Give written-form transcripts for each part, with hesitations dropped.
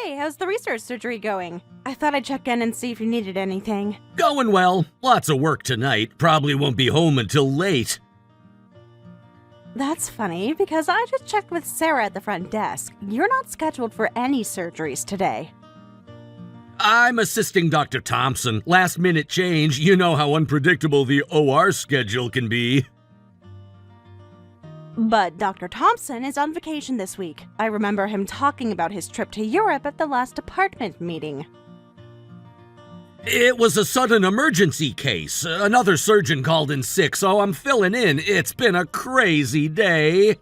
Hey, how's the research surgery going? I thought I'd check in and see if you needed anything. Going well. Lots of work tonight. Probably won't be home until late. That's funny, because I just checked with Sarah at the front desk. You're not scheduled for any surgeries today. I'm assisting Dr. Thompson. Last minute change. You know how unpredictable the OR schedule can be. But Dr. Thompson is on vacation this week. I remember him talking about his trip to Europe at the last department meeting. It was a sudden emergency case. Another surgeon called in sick, so I'm filling in. It's been a crazy day.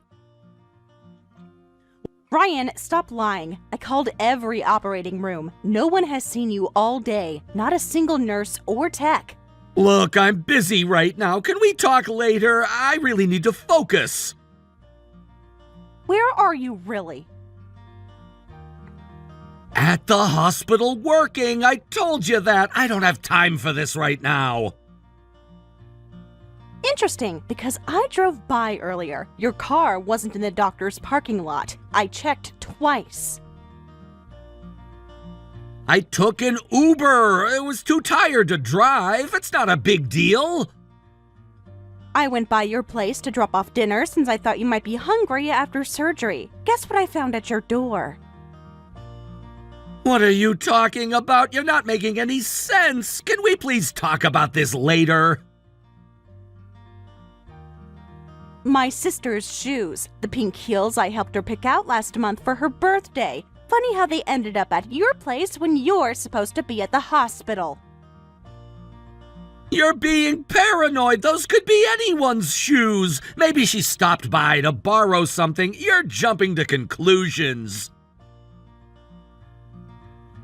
Ryan, stop lying. I called every operating room. No one has seen you all day. Not a single nurse or tech. Look, I'm busy right now. Can we talk later? I really need to focus. Where are you really? At the hospital working. I told you that. I don't have time for this right now. Interesting, because I drove by earlier. Your car wasn't in the doctor's parking lot. I checked twice. I took an Uber. I was too tired to drive. It's not a big deal. I went by your place to drop off dinner since I thought you might be hungry after surgery. Guess what I found at your door? What are you talking about? You're not making any sense. Can we please talk about this later? My sister's shoes. The pink heels I helped her pick out last month for her birthday. Funny how they ended up at your place when you're supposed to be at the hospital. You're being paranoid. Those could be anyone's shoes. Maybe she stopped by to borrow something. You're jumping to conclusions.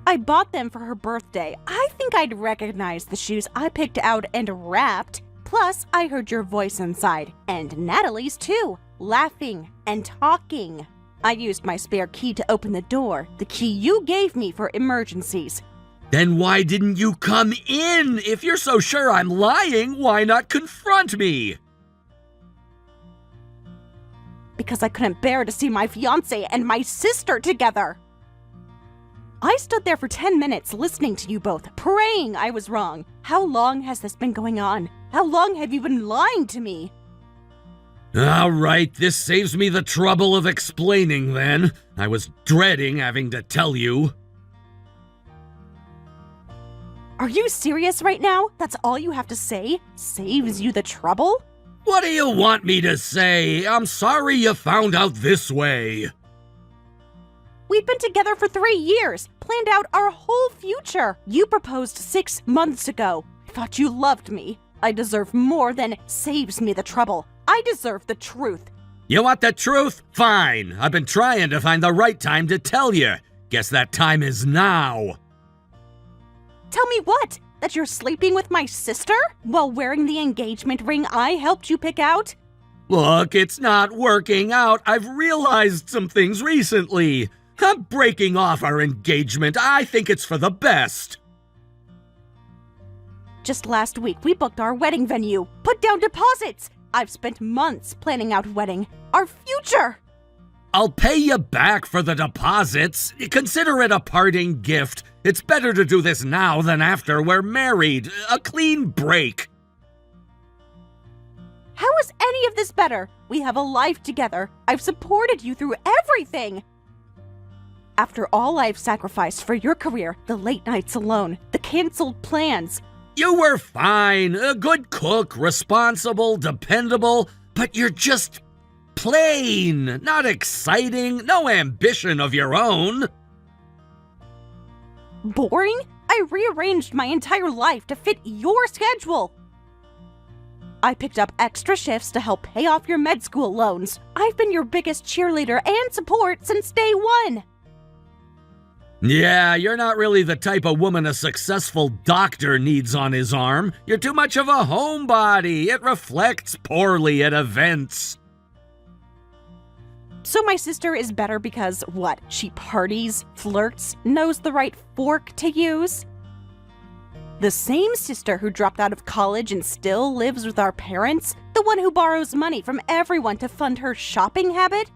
I bought them for her birthday. I think I'd recognize the shoes I picked out and wrapped. Plus, I heard your voice inside, and Natalie's too, laughing and talking. I used my spare key to open the door, the key you gave me for emergencies. Then why didn't you come in? If you're so sure I'm lying, why not confront me? Because I couldn't bear to see my fiancé and my sister together. I stood there for 10 minutes listening to you both, praying I was wrong. How long has this been going on? How long have you been lying to me? All right, this saves me the trouble of explaining then. I was dreading having to tell you. Are you serious right now? That's all you have to say? Saves you the trouble? What do you want me to say? I'm sorry you found out this way. We've been together for 3 years, planned out our whole future. You proposed 6 months ago. I thought you loved me. I deserve more than saves me the trouble. I deserve the truth. You want the truth? Fine. I've been trying to find the right time to tell you. Guess that time is now. Tell me what? That you're sleeping with my sister while wearing the engagement ring I helped you pick out? Look, it's not working out. I've realized some things recently. I'm breaking off our engagement. I think it's for the best. Just last week, we booked our wedding venue. Put down deposits. I've spent months planning out wedding. Our future. I'll pay you back for the deposits. Consider it a parting gift. It's better to do this now than after we're married. A clean break. How is any of this better? We have a life together. I've supported you through everything. After all I've sacrificed for your career, the late nights alone, the canceled plans. You were fine. A good cook, responsible, dependable, but you're just plain, not exciting, no ambition of your own. Boring? I rearranged my entire life to fit your schedule. I picked up extra shifts to help pay off your med school loans. I've been your biggest cheerleader and support since day one. Yeah, you're not really the type of woman a successful doctor needs on his arm. You're too much of a homebody. It reflects poorly at events. So my sister is better because, what, she parties, flirts, knows the right fork to use? The same sister who dropped out of college and still lives with our parents? The one who borrows money from everyone to fund her shopping habit?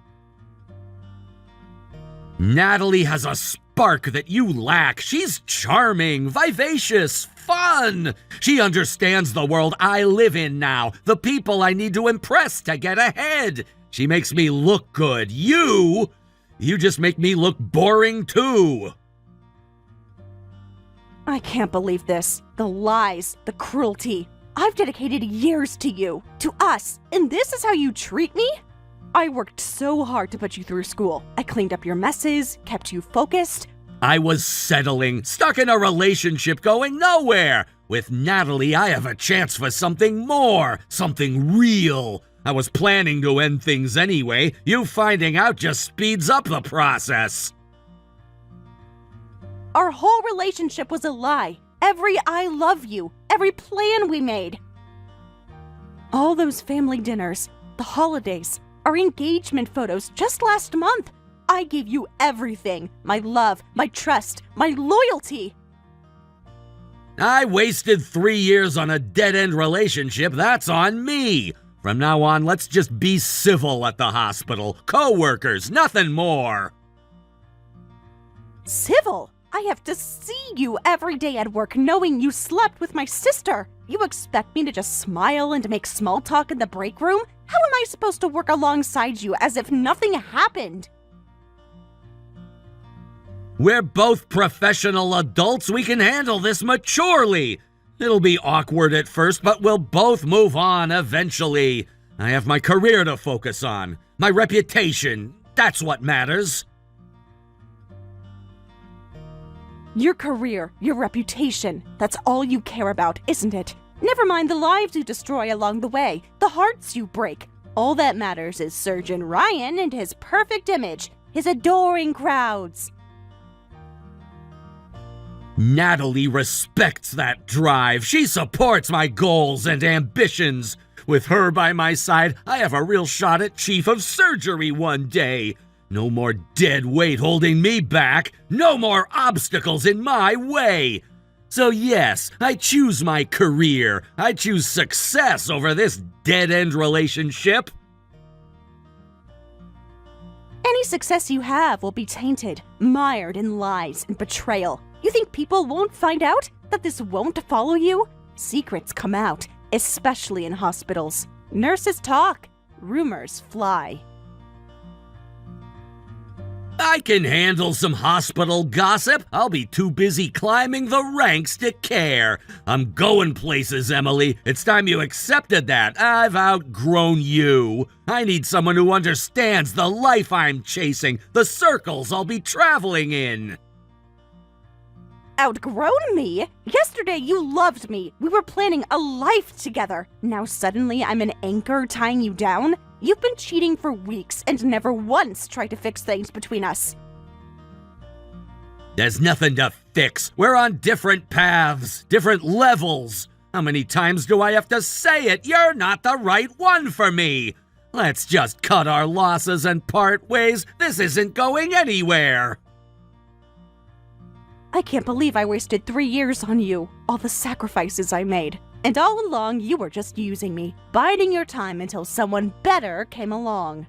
Natalie has a spark that you lack. She's charming, vivacious, fun. She understands the world I live in now, the people I need to impress to get ahead. She makes me look good. You just make me look boring too. I can't believe this. The lies, the cruelty. I've dedicated years to you, to us, and this is how you treat me? I worked so hard to put you through school. I cleaned up your messes, kept you focused. I was settling, stuck in a relationship going nowhere. With Natalie, I have a chance for something more, something real. I was planning to end things anyway. You finding out just speeds up the process. Our whole relationship was a lie. Every I love you, every plan we made. All those family dinners, the holidays, our engagement photos just last month. I gave you everything. My love, my trust, my loyalty. I wasted 3 years on a dead-end relationship. That's on me. From now on, let's just be civil at the hospital. Co-workers, nothing more. Civil? I have to see you every day at work knowing you slept with my sister. You expect me to just smile and make small talk in the break room? How am I supposed to work alongside you as if nothing happened? We're both professional adults. We can handle this maturely. It'll be awkward at first, but we'll both move on eventually. I have my career to focus on. My reputation. That's what matters. Your career, your reputation, that's all you care about, isn't it? Never mind the lives you destroy along the way, the hearts you break. All that matters is Surgeon Ryan and his perfect image, his adoring crowds. Natalie respects that drive. She supports my goals and ambitions. With her by my side, I have a real shot at chief of surgery one day. No more dead weight holding me back. No more obstacles in my way. So yes, I choose my career. I choose success over this dead-end relationship. Any success you have will be tainted, mired in lies and betrayal. You think people won't find out? That this won't follow you? Secrets come out, especially in hospitals. Nurses talk. Rumors fly. I can handle some hospital gossip. I'll be too busy climbing the ranks to care. I'm going places, Emily. It's time you accepted that. I've outgrown you. I need someone who understands the life I'm chasing, the circles I'll be traveling in. Outgrown me? Yesterday you loved me. We were planning a life together. Now suddenly I'm an anchor tying you down? You've been cheating for weeks and never once tried to fix things between us. There's nothing to fix. We're on different paths, different levels. How many times do I have to say it? You're not the right one for me. Let's just cut our losses and part ways. This isn't going anywhere. I can't believe I wasted 3 years on you, all the sacrifices I made. And all along, you were just using me, biding your time until someone better came along.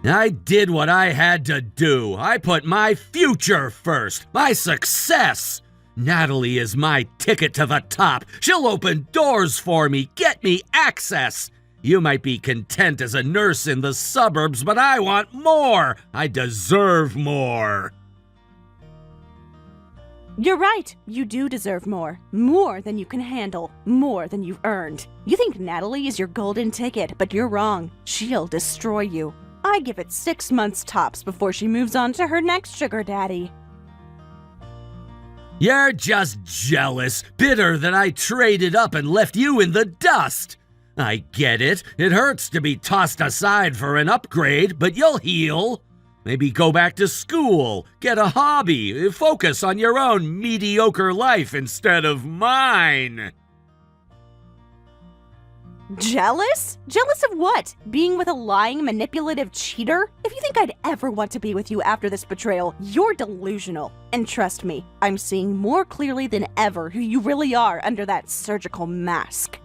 I did what I had to do. I put my future first, my success. Natalie is my ticket to the top. She'll open doors for me, get me access. You might be content as a nurse in the suburbs, but I want more. I deserve more. You're right. You do deserve more. More than you can handle. More than you've earned. You think Natalie is your golden ticket, but you're wrong. She'll destroy you. I give it 6 months tops before she moves on to her next sugar daddy. You're just jealous, bitter that I traded up and left you in the dust. I get it. It hurts to be tossed aside for an upgrade, but you'll heal. Maybe go back to school, get a hobby, focus on your own mediocre life instead of mine. Jealous? Jealous of what? Being with a lying, manipulative cheater? If you think I'd ever want to be with you after this betrayal, you're delusional. And trust me, I'm seeing more clearly than ever who you really are under that surgical mask.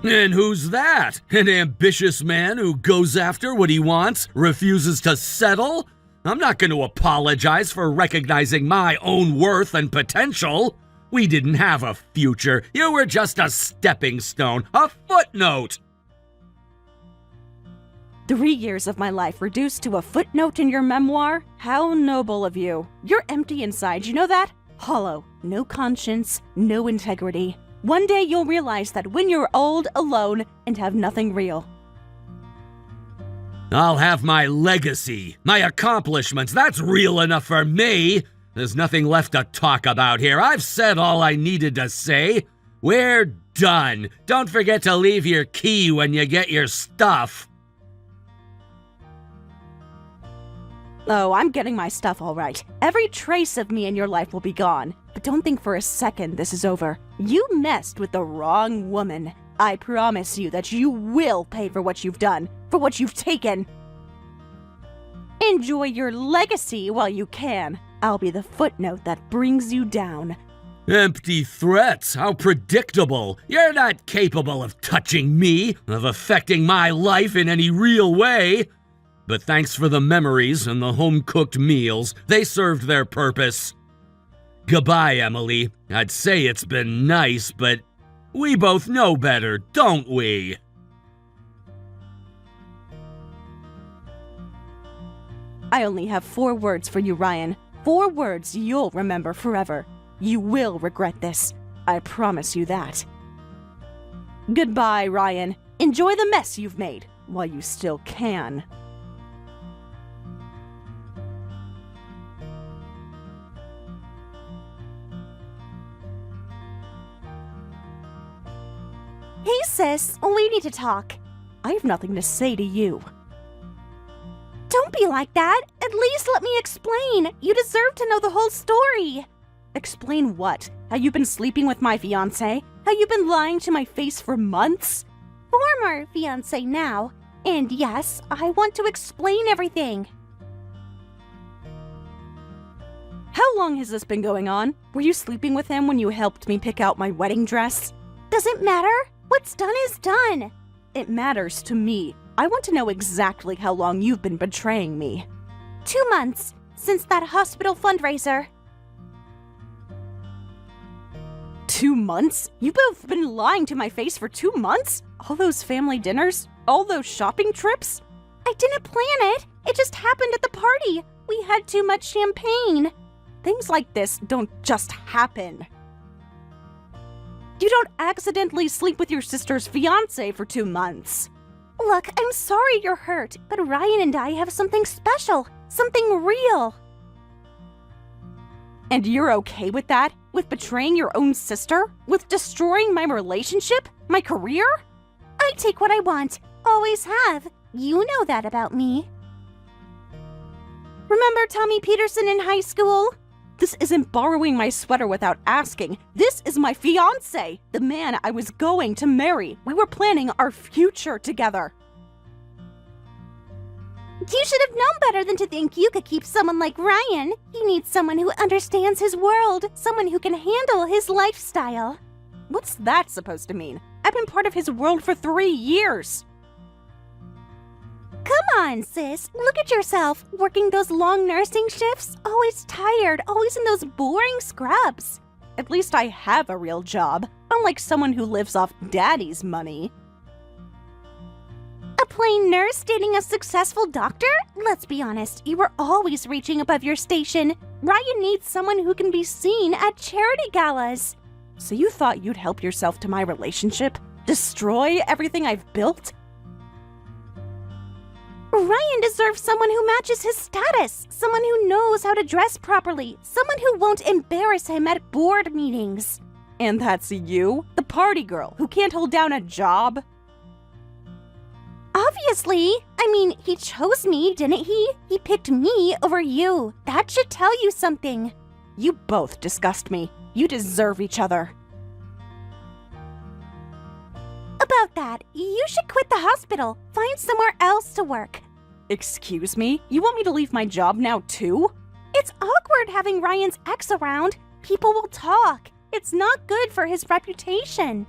And who's that? An ambitious man who goes after what he wants, refuses to settle? I'm not going to apologize for recognizing my own worth and potential. We didn't have a future. You were just a stepping stone, a footnote. 3 years of my life reduced to a footnote in your memoir? How noble of you. You're empty inside, you know that? Hollow. No conscience, no integrity. One day you'll realize that when you're old, alone, and have nothing real. I'll have my legacy, my accomplishments. That's real enough for me. There's nothing left to talk about here. I've said all I needed to say. We're done. Don't forget to leave your key when you get your stuff. Oh, I'm getting my stuff all right. Every trace of me in your life will be gone. But don't think for a second this is over. You messed with the wrong woman. I promise you that you will pay for what you've done, for what you've taken. Enjoy your legacy while you can. I'll be the footnote that brings you down. Empty threats, how predictable. You're not capable of touching me, of affecting my life in any real way. But thanks for the memories and the home-cooked meals. They served their purpose. Goodbye, Emily. I'd say it's been nice, but we both know better, don't we? I only have 4 words for you, Ryan. 4 words you'll remember forever. You will regret this. I promise you that. Goodbye, Ryan. Enjoy the mess you've made, while you still can. Hey, sis. We need to talk. I have nothing to say to you. Don't be like that. At least let me explain. You deserve to know the whole story. Explain what? How you've been sleeping with my fiancé? How you've been lying to my face for months? Former fiancé now. And yes, I want to explain everything. How long has this been going on? Were you sleeping with him when you helped me pick out my wedding dress? Does it matter? What's done is done. It matters to me. I want to know exactly how long you've been betraying me. 2 months, since that hospital fundraiser. 2 months? You've both been lying to my face for 2 months? All those family dinners? All those shopping trips? I didn't plan it. It just happened at the party. We had too much champagne. Things like this don't just happen. You don't accidentally sleep with your sister's fiancé for 2 months. Look, I'm sorry you're hurt, but Ryan and I have something special, something real. And you're okay with that? With betraying your own sister? With destroying my relationship? My career? I take what I want. Always have. You know that about me. Remember Tommy Peterson in high school? This isn't borrowing my sweater without asking. This is my fiancé, the man I was going to marry. We were planning our future together. You should have known better than to think you could keep someone like Ryan. He needs someone who understands his world, someone who can handle his lifestyle. What's that supposed to mean? I've been part of his world for 3 years. Come on, sis. Look at yourself. Working those long nursing shifts. Always tired. Always in those boring scrubs. At least I have a real job. Unlike someone who lives off daddy's money. A plain nurse dating a successful doctor? Let's be honest. You were always reaching above your station. Ryan needs someone who can be seen at charity galas. So you thought you'd help yourself to my relationship? Destroy everything I've built? Ryan deserves someone who matches his status, someone who knows how to dress properly, someone who won't embarrass him at board meetings. And that's you? The party girl who can't hold down a job? Obviously. I mean, he chose me, didn't he? He picked me over you. That should tell you something. You both disgust me. You deserve each other. About that, you should quit the hospital. Find somewhere else to work. Excuse me? You want me to leave my job now too? It's awkward having Ryan's ex around. People will talk. It's not good for his reputation.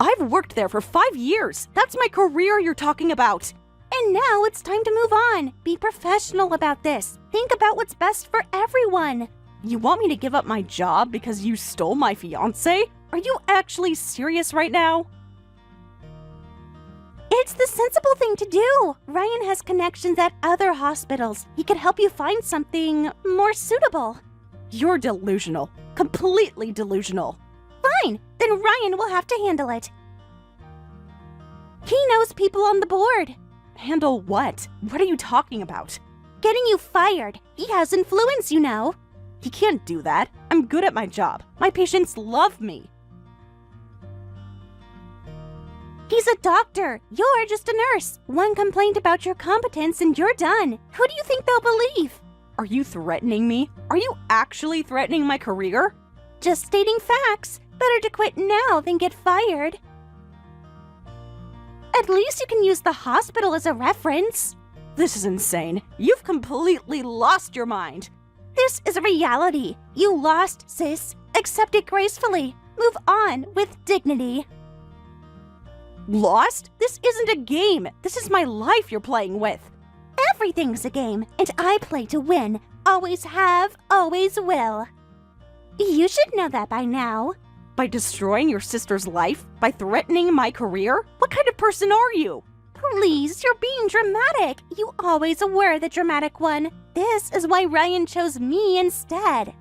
I've worked there for 5 years. That's my career you're talking about. And now it's time to move on. Be professional about this. Think about what's best for everyone. You want me to give up my job because you stole my fiancé? Are you actually serious right now? It's the sensible thing to do. Ryan has connections at other hospitals. He could help you find something more suitable. You're delusional. Completely delusional. Fine, then Ryan will have to handle it. He knows people on the board. Handle what? What are you talking about? Getting you fired. He has influence, you know. He can't do that. I'm good at my job. My patients love me. He's a doctor. You're just a nurse. One complaint about your competence and you're done. Who do you think they'll believe? Are you threatening me? Are you actually threatening my career? Just stating facts. Better to quit now than get fired. At least you can use the hospital as a reference. This is insane. You've completely lost your mind. This is a reality. You lost, sis. Accept it gracefully. Move on with dignity. Lost? This isn't a game. This is my life you're playing with. Everything's a game, and I play to win. Always have, always will. You should know that by now. By destroying your sister's life? By threatening my career? What kind of person are you? Please, you're being dramatic. You always were the dramatic one. This is why Ryan chose me instead.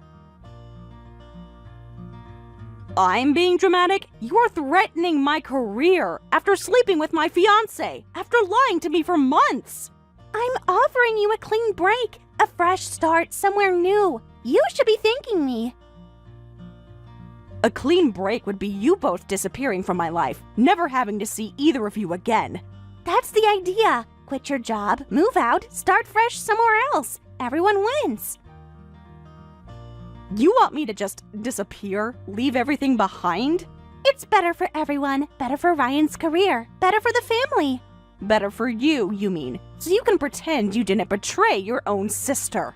I'm being dramatic? You're threatening my career after sleeping with my fiancé, after lying to me for months. I'm offering you a clean break, a fresh start somewhere new. You should be thanking me. A clean break would be you both disappearing from my life, never having to see either of you again. That's the idea. Quit your job, move out, start fresh somewhere else. Everyone wins. You want me to just disappear, leave everything behind? It's better for everyone, better for Ryan's career, better for the family. Better for you, you mean, so you can pretend you didn't betray your own sister.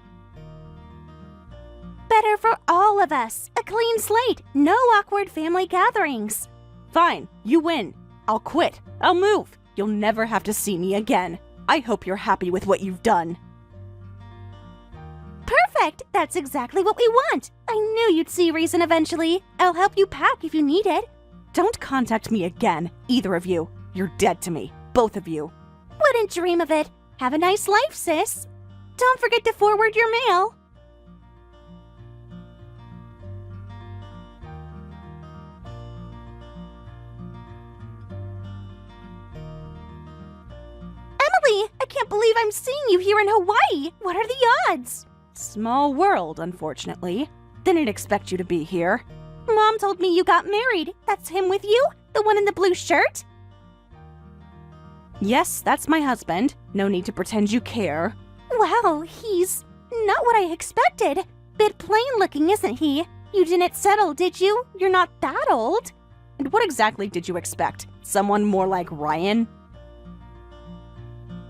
Better for all of us. A clean slate, no awkward family gatherings. Fine, you win. I'll quit. I'll move. You'll never have to see me again. I hope you're happy with what you've done. Perfect! That's exactly what we want. I knew you'd see reason eventually. I'll help you pack if you need it. Don't contact me again, either of you. You're dead to me, both of you. Wouldn't dream of it. Have a nice life, sis. Don't forget to forward your mail. Emily, I can't believe I'm seeing you here in Hawaii. What are the odds? Small world, unfortunately. Didn't expect you to be here. Mom told me you got married. That's him with you? The one in the blue shirt? Yes, that's my husband. No need to pretend you care. Wow, he's not what I expected. Bit plain looking, isn't he? You didn't settle, did you? You're not that old. And what exactly did you expect? Someone more like Ryan?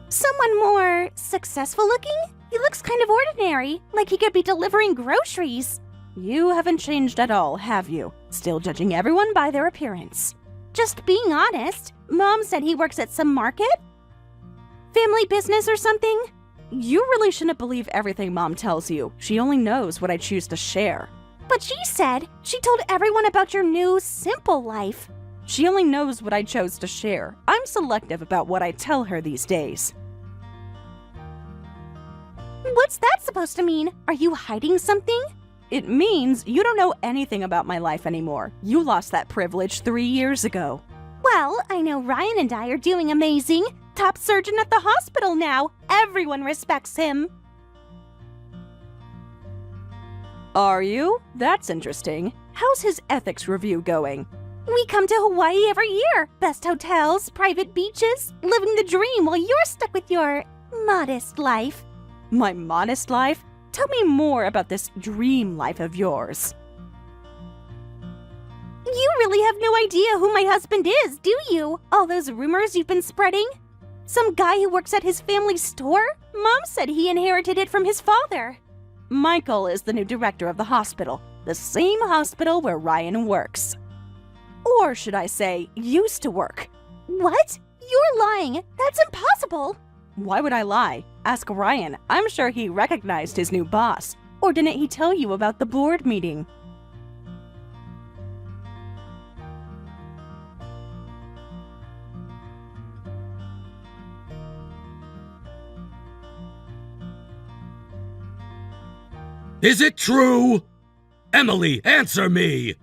Someone more successful looking? He looks kind of ordinary, like he could be delivering groceries. You haven't changed at all, have you? Still judging everyone by their appearance. Just being honest. Mom said he works at some market? Family business or something? You really shouldn't believe everything Mom tells you. She only knows what I choose to share. But she said she told everyone about your new, simple life. She only knows what I chose to share. I'm selective about what I tell her these days. What's that supposed to mean? Are you hiding something? It means you don't know anything about my life anymore. You lost that privilege 3 years ago. Well, I know Ryan and I are doing amazing. Top surgeon at the hospital now. Everyone respects him. Are you? That's interesting. How's his ethics review going? We come to Hawaii every year. Best hotels, private beaches, living the dream while you're stuck with your modest life. My modest life? Tell me more about this dream life of yours. You really have no idea who my husband is, do you? All those rumors you've been spreading? Some guy who works at his family store? Mom said he inherited it from his father. Michael is the new director of the hospital, the same hospital where Ryan works. Or should I say, used to work. What? You're lying. That's impossible. Why would I lie? Ask Ryan. I'm sure he recognized his new boss. Or didn't he tell you about the board meeting? Is it true? Emily, answer me!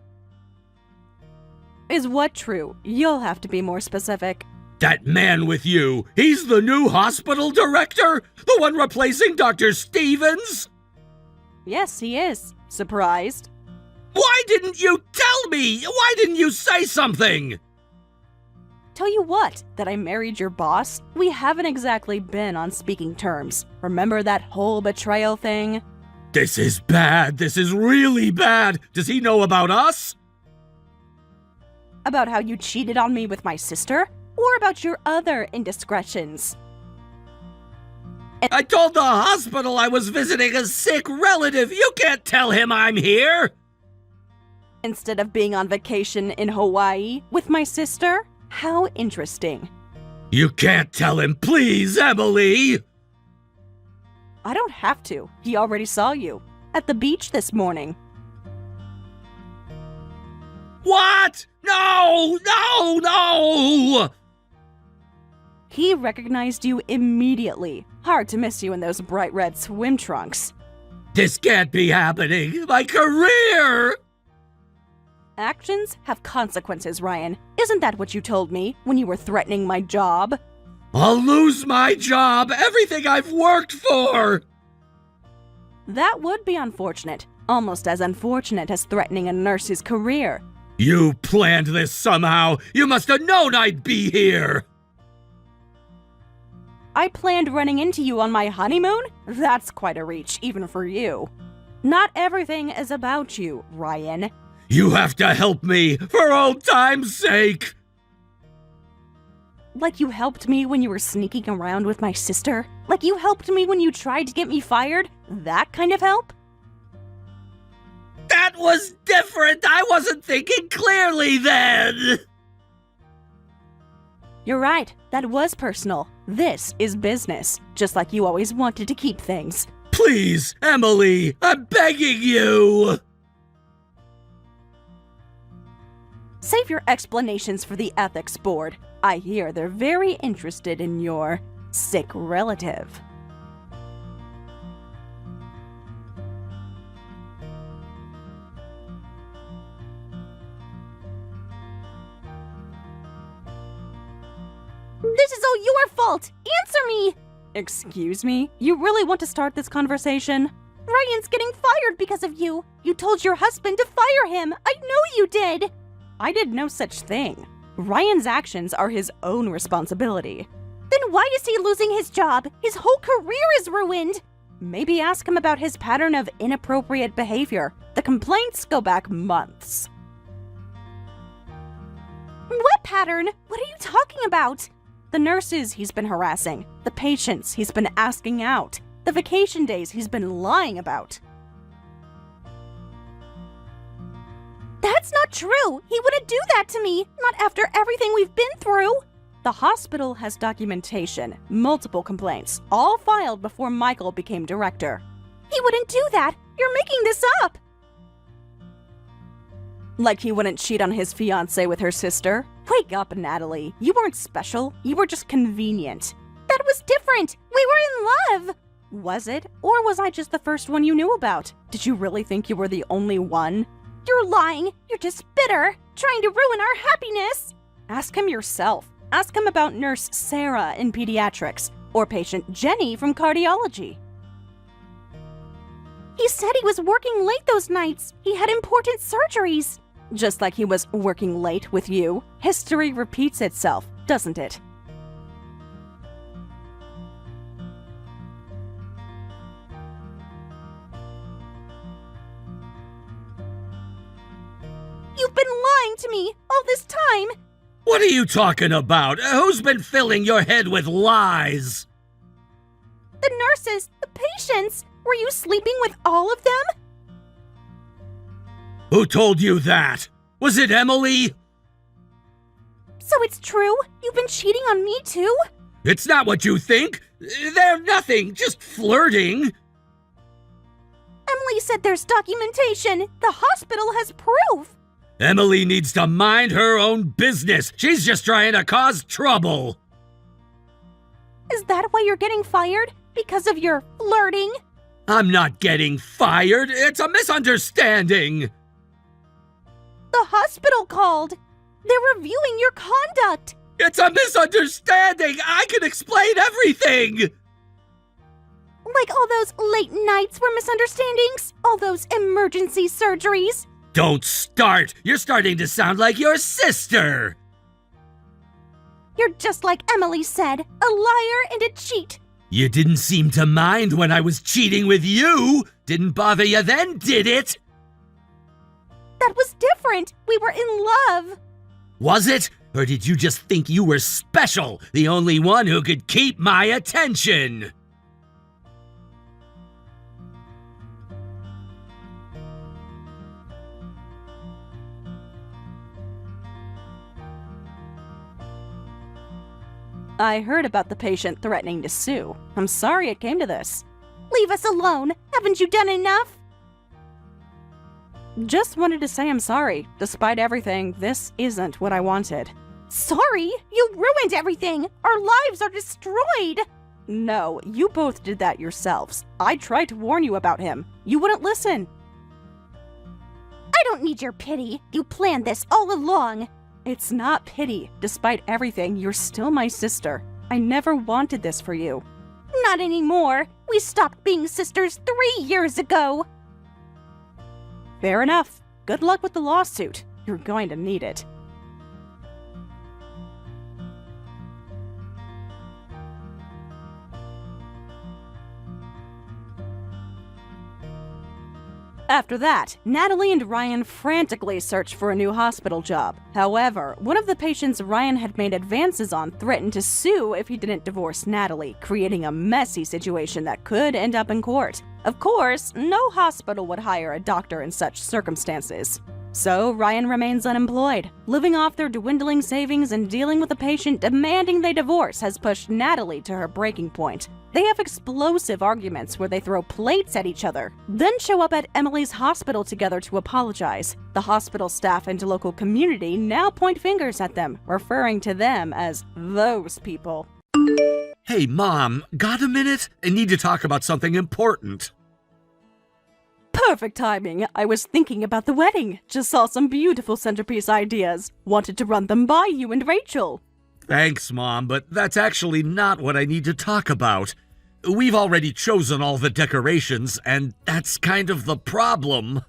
Is what true? You'll have to be more specific. That man with you, he's the new hospital director? The one replacing Dr. Stevens? Yes, he is. Surprised? Why didn't you tell me? Why didn't you say something? Tell you what, that I married your boss? We haven't exactly been on speaking terms. Remember that whole betrayal thing? This is bad. This is really bad. Does he know about us? About how you cheated on me with my sister? Or about your other indiscretions? I told the hospital I was visiting a sick relative. You can't tell him I'm here. Instead of being on vacation in Hawaii with my sister? How interesting. You can't tell him, please, Emily. I don't have to. He already saw you. At the beach this morning. What? No! No! No! He recognized you immediately. Hard to miss you in those bright red swim trunks. This can't be happening. My career! Actions have consequences, Ryan. Isn't that what you told me when you were threatening my job? I'll lose my job, everything I've worked for! That would be unfortunate. Almost as unfortunate as threatening a nurse's career. You planned this somehow. You must have known I'd be here. I planned running into you on my honeymoon? That's quite a reach, even for you. Not everything is about you, Ryan. You have to help me, for old time's sake! Like you helped me when you were sneaking around with my sister? Like you helped me when you tried to get me fired? That kind of help? That was different! I wasn't thinking clearly then! You're right, that was personal. This is business, just like you always wanted to keep things. Please, Emily, I'm begging you! Save your explanations for the ethics board. I hear they're very interested in your sick relative. This is all your fault. Answer me. Excuse me? You really want to start this conversation? Ryan's getting fired because of you. You told your husband to fire him. I know you did. I did no such thing. Ryan's actions are his own responsibility. Then why is he losing his job? His whole career is ruined. Maybe ask him about his pattern of inappropriate behavior. The complaints go back months. What pattern? What are you talking about? The nurses he's been harassing, the patients he's been asking out, the vacation days he's been lying about. That's not true. He wouldn't do that to me. Not after everything we've been through. The hospital has documentation, multiple complaints, all filed before Michael became director. He wouldn't do that. You're making this up. Like he wouldn't cheat on his fiancé with her sister? Wake up, Natalie. You weren't special. You were just convenient. That was different. We were in love. Was it? Or was I just the first one you knew about? Did you really think you were the only one? You're lying. You're just bitter, trying to ruin our happiness. Ask him yourself. Ask him about Nurse Sarah in pediatrics, or patient Jenny from cardiology. He said he was working late those nights. He had important surgeries. Just like he was working late with you. History repeats itself, doesn't it? You've been lying to me all this time. What are you talking about? Who's been filling your head with lies? The nurses, the patients. Were you sleeping with all of them? Who told you that? Was it Emily? So it's true? You've been cheating on me too? It's not what you think. They're nothing, just flirting. Emily said there's documentation. The hospital has proof. Emily needs to mind her own business. She's just trying to cause trouble. Is that why you're getting fired? Because of your flirting? I'm not getting fired. It's a misunderstanding. The hospital called. They're reviewing your conduct. It's a misunderstanding. I can explain everything. Like all those late nights were misunderstandings? All those emergency surgeries? Don't start. You're starting to sound like your sister. You're just like Emily said, a liar and a cheat. You didn't seem to mind when I was cheating with you. Didn't bother you then, did it? That was different. We were in love. Was it? Or did you just think you were special, the only one who could keep my attention? I heard about the patient threatening to sue. I'm sorry it came to this. Leave us alone. Haven't you done enough? Just wanted to say I'm sorry. Despite everything, this isn't what I wanted. Sorry? You ruined everything. Our lives are destroyed. No, you both did that yourselves. I tried to warn you about him. You wouldn't listen. I don't need your pity. You planned this all along. It's not pity. Despite everything, you're still my sister. I never wanted this for you. Not anymore. We stopped being sisters 3 years ago. Fair enough. Good luck with the lawsuit. You're going to need it. After that, Natalie and Ryan frantically searched for a new hospital job. However, one of the patients Ryan had made advances on threatened to sue if he didn't divorce Natalie, creating a messy situation that could end up in court. Of course, no hospital would hire a doctor in such circumstances. So Ryan remains unemployed. Living off their dwindling savings and dealing with a patient demanding they divorce has pushed Natalie to her breaking point. They have explosive arguments where they throw plates at each other, then show up at Emily's hospital together to apologize. The hospital staff and local community now point fingers at them, referring to them as those people. Hey, Mom, got a minute? I need to talk about something important. Perfect timing. I was thinking about the wedding. Just saw some beautiful centerpiece ideas. Wanted to run them by you and Rachel. Thanks, Mom, but that's actually not what I need to talk about. We've already chosen all the decorations, and that's kind of the problem.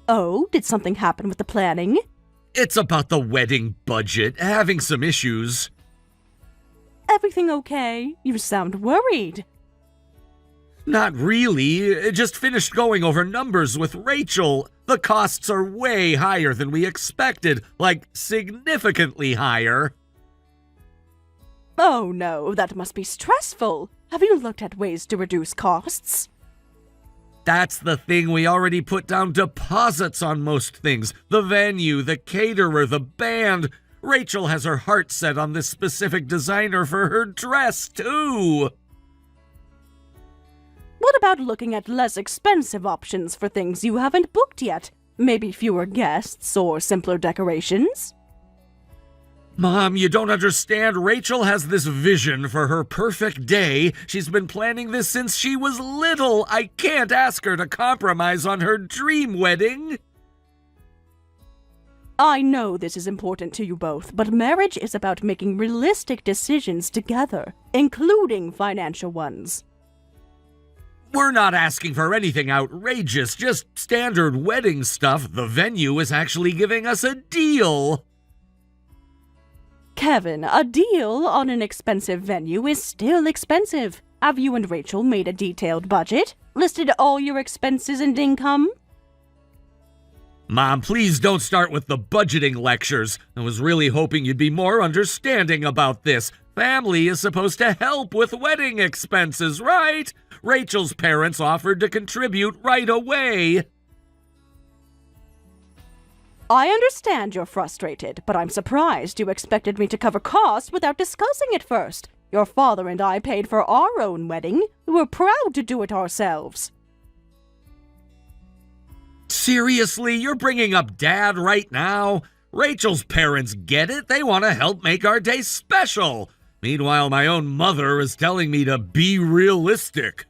Oh, did something happen with the planning? It's about the wedding budget, having some issues. Everything okay? You sound worried. Not really, just finished going over numbers with Rachel. The costs are way higher than we expected, like significantly higher. Oh no, that must be stressful. Have you looked at ways to reduce costs? That's the thing, we already put down deposits on most things. The venue, the caterer, the band. Rachel has her heart set on this specific designer for her dress, too. What about looking at less expensive options for things you haven't booked yet? Maybe fewer guests or simpler decorations? Mom, you don't understand. Rachel has this vision for her perfect day. She's been planning this since she was little. I can't ask her to compromise on her dream wedding. I know this is important to you both, but marriage is about making realistic decisions together, including financial ones. We're not asking for anything outrageous, just standard wedding stuff. The venue is actually giving us a deal. Kevin, a deal on an expensive venue is still expensive. Have you and Rachel made a detailed budget? Listed all your expenses and income? Mom, please don't start with the budgeting lectures. I was really hoping you'd be more understanding about this. Family is supposed to help with wedding expenses, right? Rachel's parents offered to contribute right away. I understand you're frustrated, but I'm surprised you expected me to cover costs without discussing it first. Your father and I paid for our own wedding. We were proud to do it ourselves. Seriously, you're bringing up Dad right now? Rachel's parents get it. They want to help make our day special. Meanwhile, my own mother is telling me to be realistic.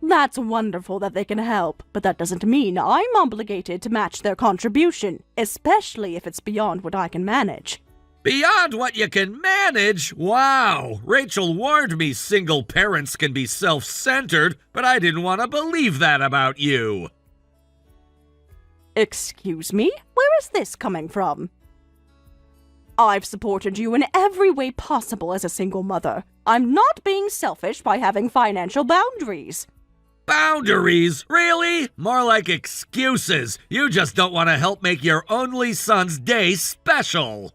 That's wonderful that they can help, but that doesn't mean I'm obligated to match their contribution, especially if it's beyond what I can manage. Beyond what you can manage? Wow! Rachel warned me single parents can be self-centered, but I didn't want to believe that about you. Excuse me? Where is this coming from? I've supported you in every way possible as a single mother. I'm not being selfish by having financial boundaries. Boundaries? Really? More like excuses. You just don't want to help make your only son's day special.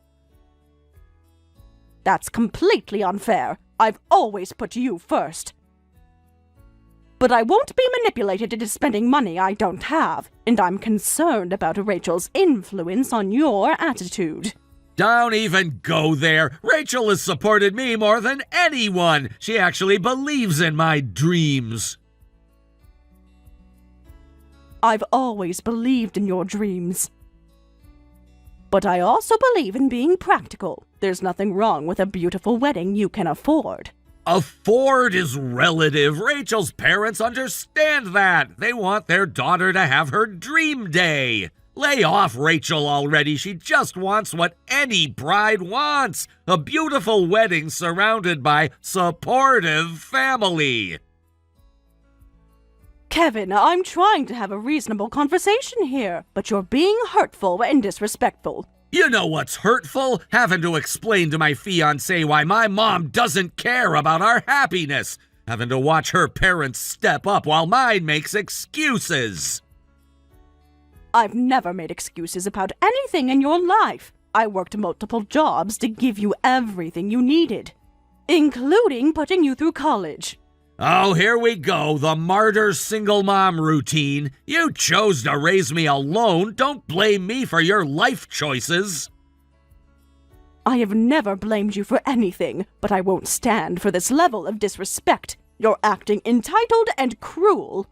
That's completely unfair. I've always put you first. But I won't be manipulated into spending money I don't have, and I'm concerned about Rachel's influence on your attitude. Don't even go there. Rachel has supported me more than anyone. She actually believes in my dreams. I've always believed in your dreams. But I also believe in being practical. There's nothing wrong with a beautiful wedding you can afford. Afford is relative. Rachel's parents understand that. They want their daughter to have her dream day. Lay off Rachel already. She just wants what any bride wants. A beautiful wedding surrounded by supportive family. Kevin, I'm trying to have a reasonable conversation here, but you're being hurtful and disrespectful. You know what's hurtful? Having to explain to my fiancé why my mom doesn't care about our happiness. Having to watch her parents step up while mine makes excuses. I've never made excuses about anything in your life. I worked multiple jobs to give you everything you needed, including putting you through college. Oh, here we go, the martyr single mom routine. You chose to raise me alone. Don't blame me for your life choices. I have never blamed you for anything, but I won't stand for this level of disrespect. You're acting entitled and cruel.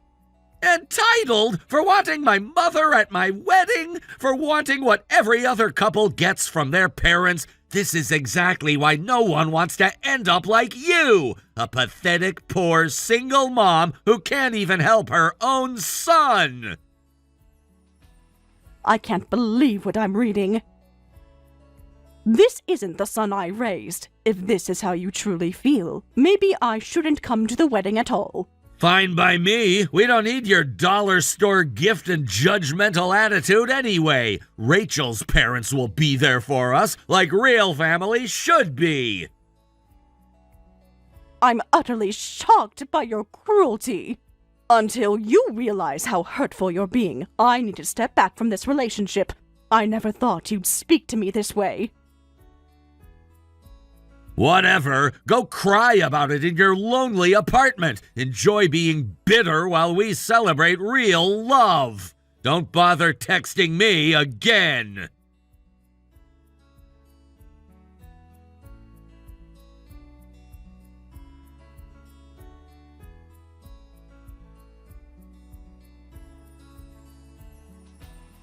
Entitled? For wanting my mother at my wedding? For wanting what every other couple gets from their parents? This is exactly why no one wants to end up like you, a pathetic, poor, single mom who can't even help her own son. I can't believe what I'm reading. This isn't the son I raised. If this is how you truly feel, maybe I shouldn't come to the wedding at all. Fine by me. We don't need your dollar store gift and judgmental attitude anyway. Rachel's parents will be there for us, like real families should be. I'm utterly shocked by your cruelty. Until you realize how hurtful you're being, I need to step back from this relationship. I never thought you'd speak to me this way. Whatever. Go cry about it in your lonely apartment. Enjoy being bitter while we celebrate real love. Don't bother texting me again.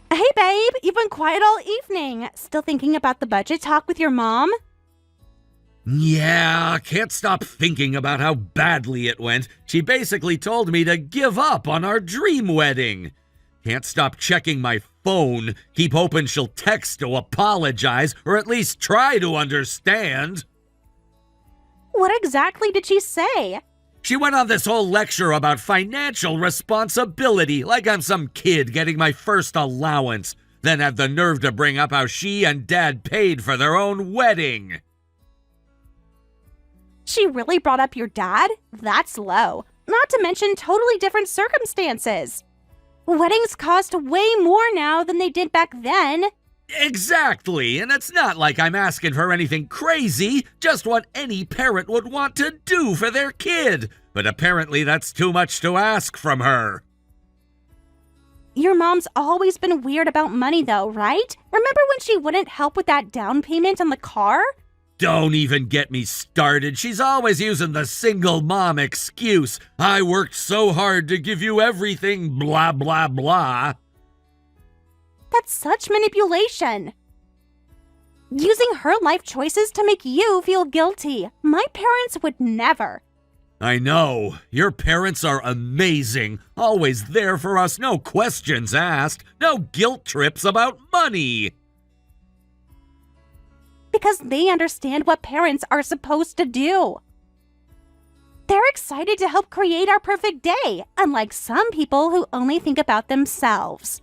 Hey, babe, you've been quiet all evening. Still thinking about the budget talk with your mom? Yeah, can't stop thinking about how badly it went. She basically told me to give up on our dream wedding. Can't stop checking my phone. Keep hoping she'll text to apologize, or at least try to understand. What exactly did she say? She went on this whole lecture about financial responsibility, like I'm some kid getting my first allowance. Then had the nerve to bring up how she and Dad paid for their own wedding. She really brought up your dad? That's low. Not to mention totally different circumstances. Weddings cost way more now than they did back then. Exactly, and it's not like I'm asking for anything crazy, just what any parent would want to do for their kid. But apparently that's too much to ask from her. Your mom's always been weird about money though, right? Remember when she wouldn't help with that down payment on the car? Don't even get me started. She's always using the single mom excuse. I worked so hard to give you everything, blah, blah, blah. That's such manipulation. Using her life choices to make you feel guilty. My parents would never. I know. Your parents are amazing. Always there for us, no questions asked. No guilt trips about money. Because they understand what parents are supposed to do. They're excited to help create our perfect day, unlike some people who only think about themselves.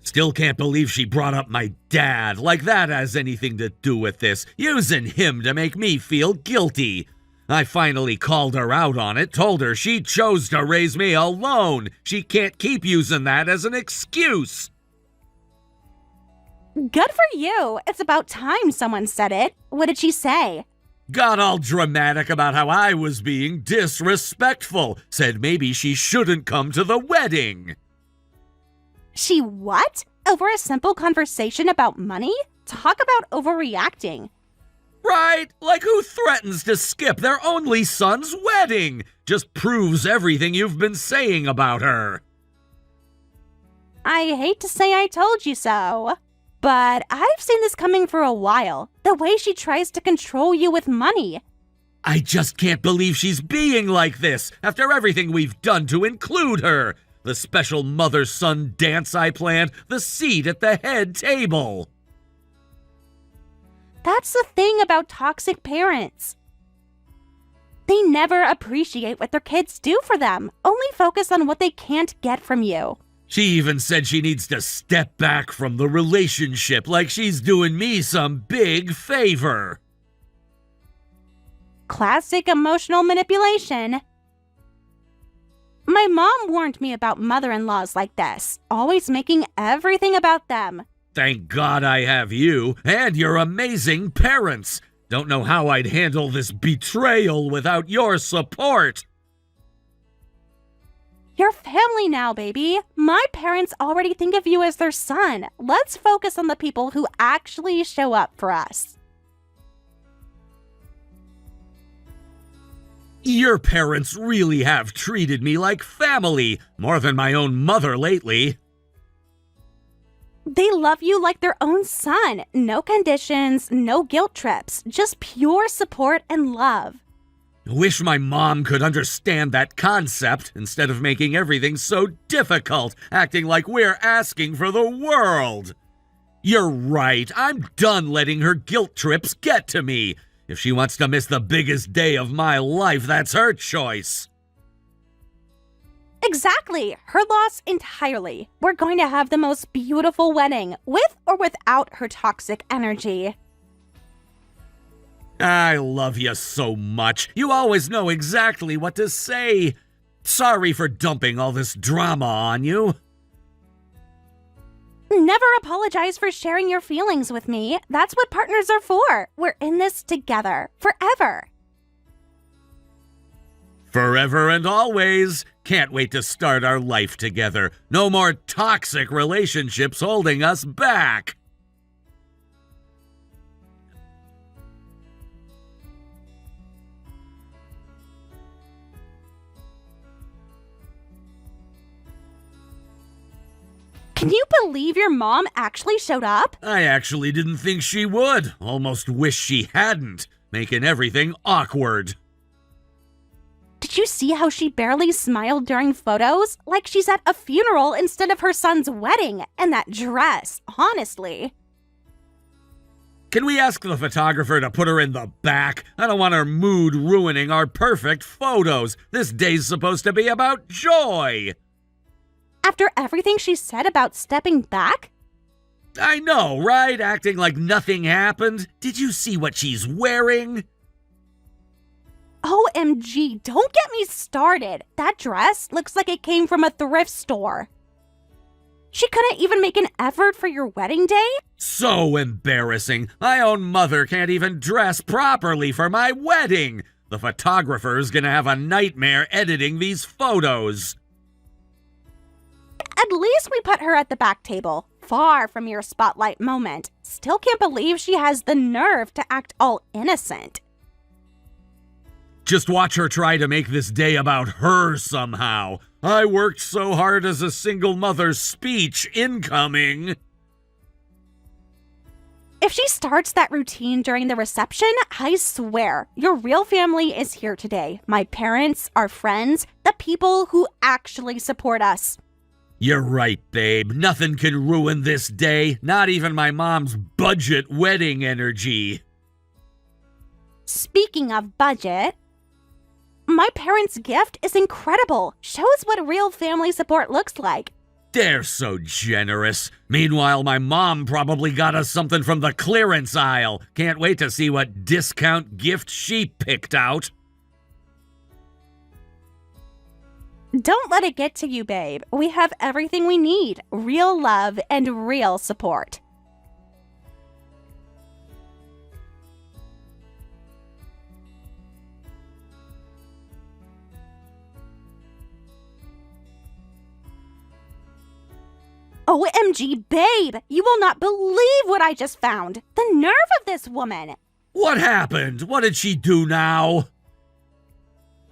Still can't believe she brought up my dad, like that has anything to do with this, using him to make me feel guilty. I finally called her out on it, told her she chose to raise me alone. She can't keep using that as an excuse. Good for you. It's about time someone said it. What did she say? Got all dramatic about how I was being disrespectful. Said maybe she shouldn't come to the wedding. She what? Over a simple conversation about money? Talk about overreacting. Right? Like who threatens to skip their only son's wedding? Just proves everything you've been saying about her. I hate to say I told you so, but I've seen this coming for a while. The way she tries to control you with money. I just can't believe she's being like this after everything we've done to include her. The special mother-son dance I planned, the seat at the head table. That's the thing about toxic parents. They never appreciate what their kids do for them, only focus on what they can't get from you. She even said she needs to step back from the relationship like she's doing me some big favor. Classic emotional manipulation. My mom warned me about mother-in-laws like this, always making everything about them. Thank God I have you and your amazing parents. Don't know how I'd handle this betrayal without your support. You're family now, baby. My parents already think of you as their son. Let's focus on the people who actually show up for us. Your parents really have treated me like family, more than my own mother lately. They love you like their own son. No conditions, no guilt trips, just pure support and love. Wish my mom could understand that concept instead of making everything so difficult, acting like we're asking for the world. You're right, I'm done letting her guilt trips get to me. If she wants to miss the biggest day of my life, that's her choice. Exactly. Her loss entirely. We're going to have the most beautiful wedding, with or without her toxic energy. I love you so much. You always know exactly what to say. Sorry for dumping all this drama on you. Never apologize for sharing your feelings with me. That's what partners are for. We're in this together, forever. Forever and always. Can't wait to start our life together. No more toxic relationships holding us back. Can you believe your mom actually showed up? I actually didn't think she would. Almost wish she hadn't, making everything awkward. Did you see how she barely smiled during photos? Like she's at a funeral instead of her son's wedding. And that dress, honestly. Can we ask the photographer to put her in the back? I don't want her mood ruining our perfect photos. This day's supposed to be about joy. After everything she said about stepping back? I know, right? Acting like nothing happened. Did you see what she's wearing? OMG, don't get me started. That dress looks like it came from a thrift store. She couldn't even make an effort for your wedding day? So embarrassing. My own mother can't even dress properly for my wedding. The photographer's gonna have a nightmare editing these photos. At least we put her at the back table, far from your spotlight moment. Still can't believe she has the nerve to act all innocent. Just watch her try to make this day about her somehow. I worked so hard as a single mother's speech incoming. If she starts that routine during the reception, I swear, your real family is here today. My parents, our friends, the people who actually support us. You're right, babe. Nothing can ruin this day, not even my mom's budget wedding energy. Speaking of budget, my parents' gift is incredible. Shows what real family support looks like. They're so generous. Meanwhile, my mom probably got us something from the clearance aisle. Can't wait to see what discount gift she picked out. Don't let it get to you, babe. We have everything we need. Real love and real support. OMG, babe! You will not believe what I just found! The nerve of this woman! What happened? What did she do now?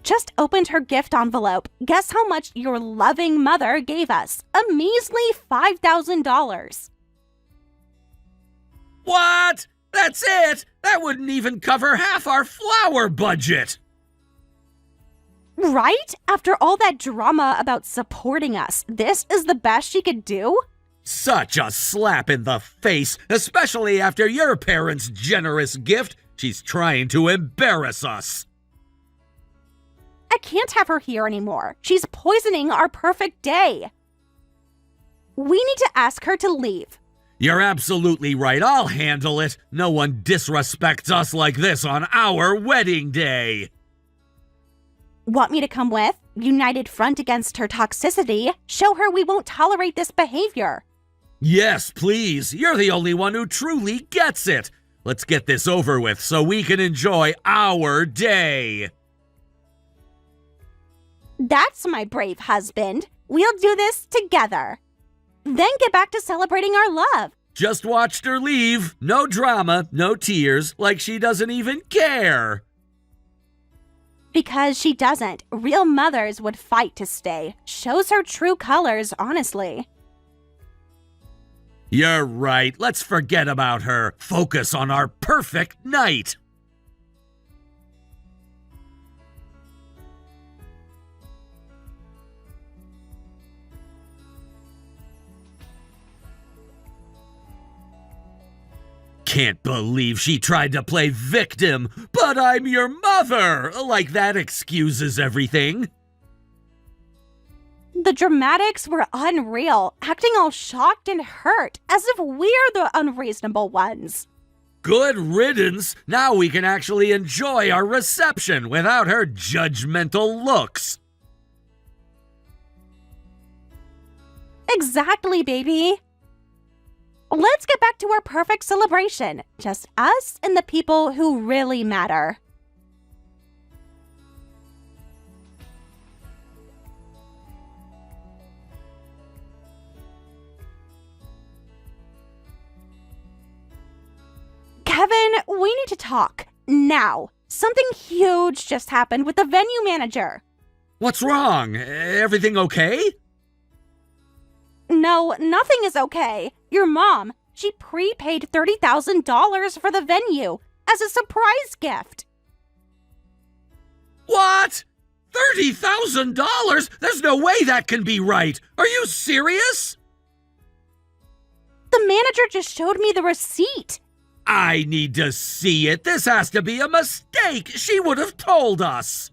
Just opened her gift envelope. Guess how much your loving mother gave us? A measly $5,000. What? That's it? That wouldn't even cover half our flower budget. Right? After all that drama about supporting us, this is the best she could do? Such a slap in the face, especially after your parents' generous gift. She's trying to embarrass us. I can't have her here anymore. She's poisoning our perfect day. We need to ask her to leave. You're absolutely right. I'll handle it. No one disrespects us like this on our wedding day. Want me to come with? United front against her toxicity. Show her we won't tolerate this behavior. Yes, please. You're the only one who truly gets it. Let's get this over with so we can enjoy our day. That's my brave husband. We'll do this together. Then get back to celebrating our love. Just watched her leave. No drama, no tears, like she doesn't even care. Because she doesn't. Real mothers would fight to stay. Shows her true colors, honestly. You're right. Let's forget about her. Focus on our perfect night. Can't believe she tried to play victim, but I'm your mother! Like that excuses everything. The dramatics were unreal, acting all shocked and hurt, as if we're the unreasonable ones. Good riddance! Now we can actually enjoy our reception without her judgmental looks. Exactly, baby. Let's get back to our perfect celebration. Just us and the people who really matter. Kevin, we need to talk. Now. Something huge just happened with the venue manager. What's wrong? Everything okay? No, nothing is okay. Your mom, she prepaid $30,000 for the venue as a surprise gift. What? $30,000? There's no way that can be right. Are you serious? The manager just showed me the receipt. I need to see it. This has to be a mistake. She would have told us.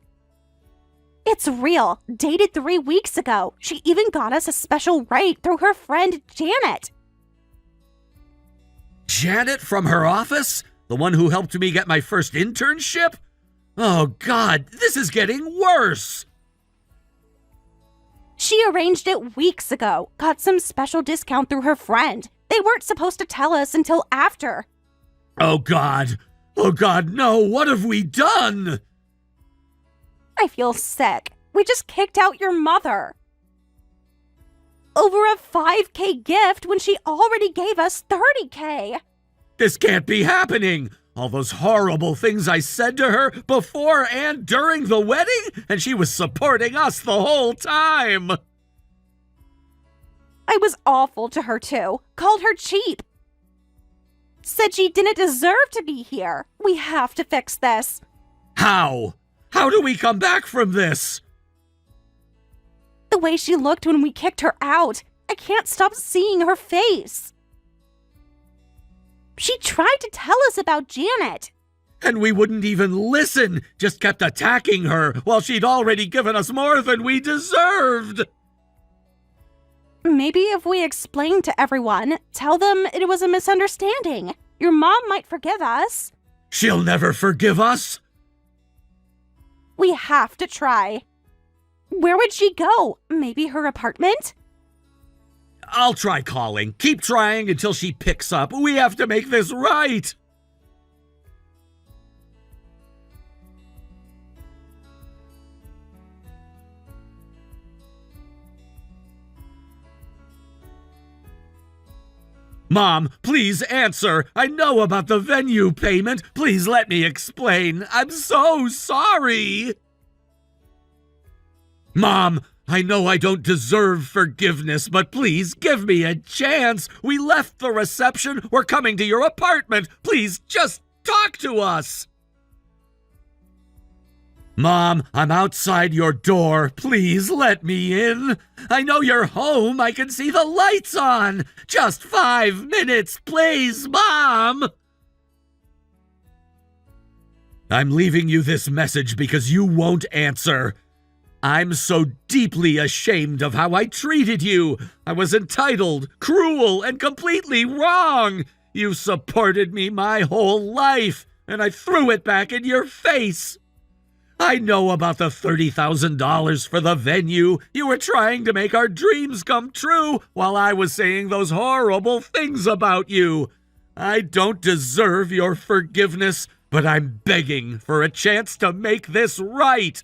It's real. Dated 3 weeks ago. She even got us a special rate through her friend Janet. Janet from her office? The one who helped me get my first internship? Oh God, this is getting worse. She arranged it weeks ago. Got some special discount through her friend. They weren't supposed to tell us until after. Oh God. Oh God, no. What have we done? I feel sick. We just kicked out your mother. Over a $5,000 gift when she already gave us $30,000. This can't be happening! All those horrible things I said to her before and during the wedding, and she was supporting us the whole time! I was awful to her too. Called her cheap. Said she didn't deserve to be here. We have to fix this. How? How do we come back from this? The way she looked when we kicked her out. I can't stop seeing her face. She tried to tell us about Janet. And we wouldn't even listen, just kept attacking her while she'd already given us more than we deserved. Maybe if we explain to everyone, tell them it was a misunderstanding. Your mom might forgive us. She'll never forgive us. We have to try. Where would she go? Maybe her apartment? I'll try calling. Keep trying until she picks up. We have to make this right. Mom, please answer. I know about the venue payment. Please let me explain. I'm so sorry. Mom, I know I don't deserve forgiveness, but please give me a chance. We left the reception. We're coming to your apartment. Please just talk to us. Mom, I'm outside your door. Please let me in. I know you're home. I can see the lights on. Just 5 minutes, please, Mom. I'm leaving you this message because you won't answer. I'm so deeply ashamed of how I treated you. I was entitled, cruel, and completely wrong. You supported me my whole life, and I threw it back in your face. I know about the $30,000 for the venue. You were trying to make our dreams come true while I was saying those horrible things about you. I don't deserve your forgiveness, but I'm begging for a chance to make this right.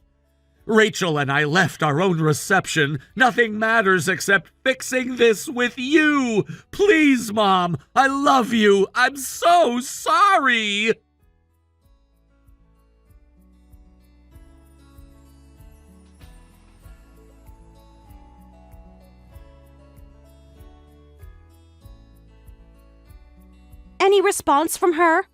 Rachel and I left our own reception. Nothing matters except fixing this with you. Please, Mom, I love you. I'm so sorry. Any response from her?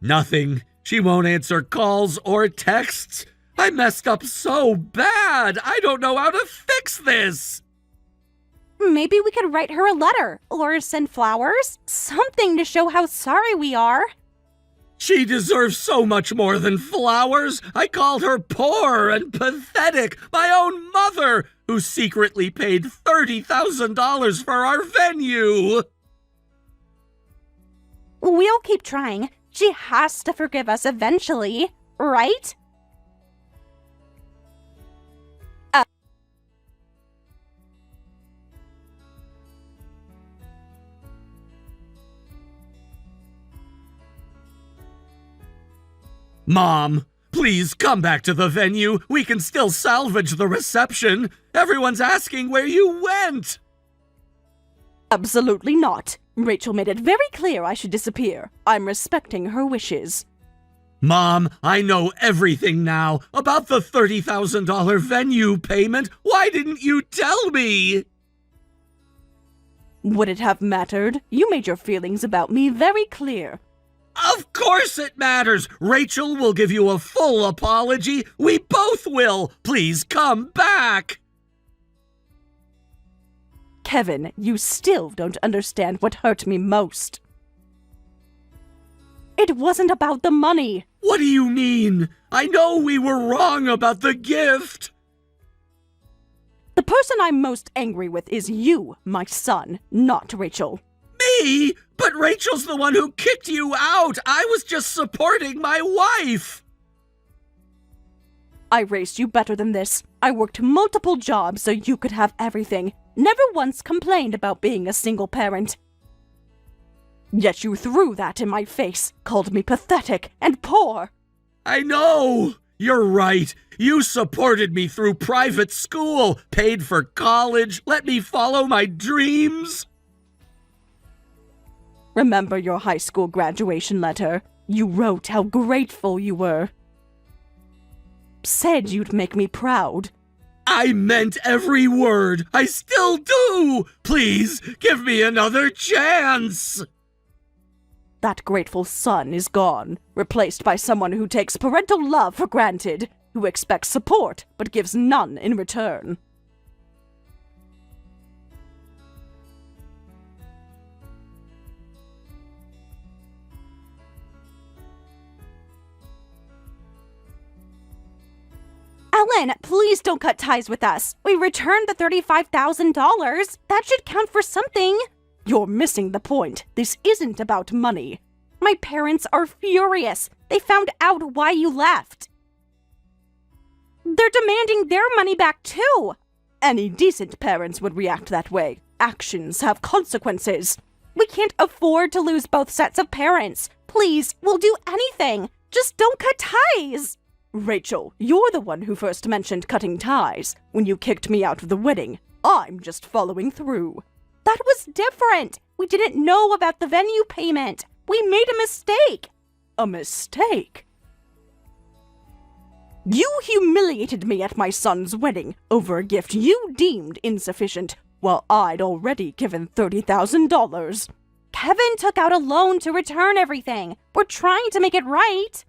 Nothing. She won't answer calls or texts. I messed up so bad. I don't know how to fix this. Maybe we could write her a letter or send flowers. Something to show how sorry we are. She deserves so much more than flowers. I called her poor and pathetic. My own mother, who secretly paid $30,000 for our venue. We'll keep trying. She has to forgive us eventually, right? Mom, please come back to the venue. We can still salvage the reception. Everyone's asking where you went. Absolutely not. Rachel made it very clear I should disappear. I'm respecting her wishes. Mom, I know everything now about the $30,000 venue payment. Why didn't you tell me? Would it have mattered? You made your feelings about me very clear. Of course it matters. Rachel will give you a full apology. We both will. Please come back. Kevin, you still don't understand what hurt me most. It wasn't about the money. What do you mean? I know we were wrong about the gift. The person I'm most angry with is you, my son, not Rachel. Me? But Rachel's the one who kicked you out. I was just supporting my wife. I raised you better than this. I worked multiple jobs so you could have everything. Never once complained about being a single parent. Yet you threw that in my face, called me pathetic and poor. I know. You're right. You supported me through private school, paid for college, let me follow my dreams. Remember your high school graduation letter? You wrote how grateful you were. Said you'd make me proud. I meant every word. I still do. Please, give me another chance. That grateful son is gone, replaced by someone who takes parental love for granted, who expects support but gives none in return. Ellen, please don't cut ties with us. We returned the $35,000. That should count for something. You're missing the point. This isn't about money. My parents are furious. They found out why you left. They're demanding their money back too. Any decent parents would react that way. Actions have consequences. We can't afford to lose both sets of parents. Please, we'll do anything. Just don't cut ties. Rachel, you're the one who first mentioned cutting ties when you kicked me out of the wedding. I'm just following through. That was different. We didn't know about the venue payment. We made a mistake. A mistake? You humiliated me at my son's wedding over a gift you deemed insufficient, while I'd already given $30,000. Kevin took out a loan to return everything. We're trying to make it right.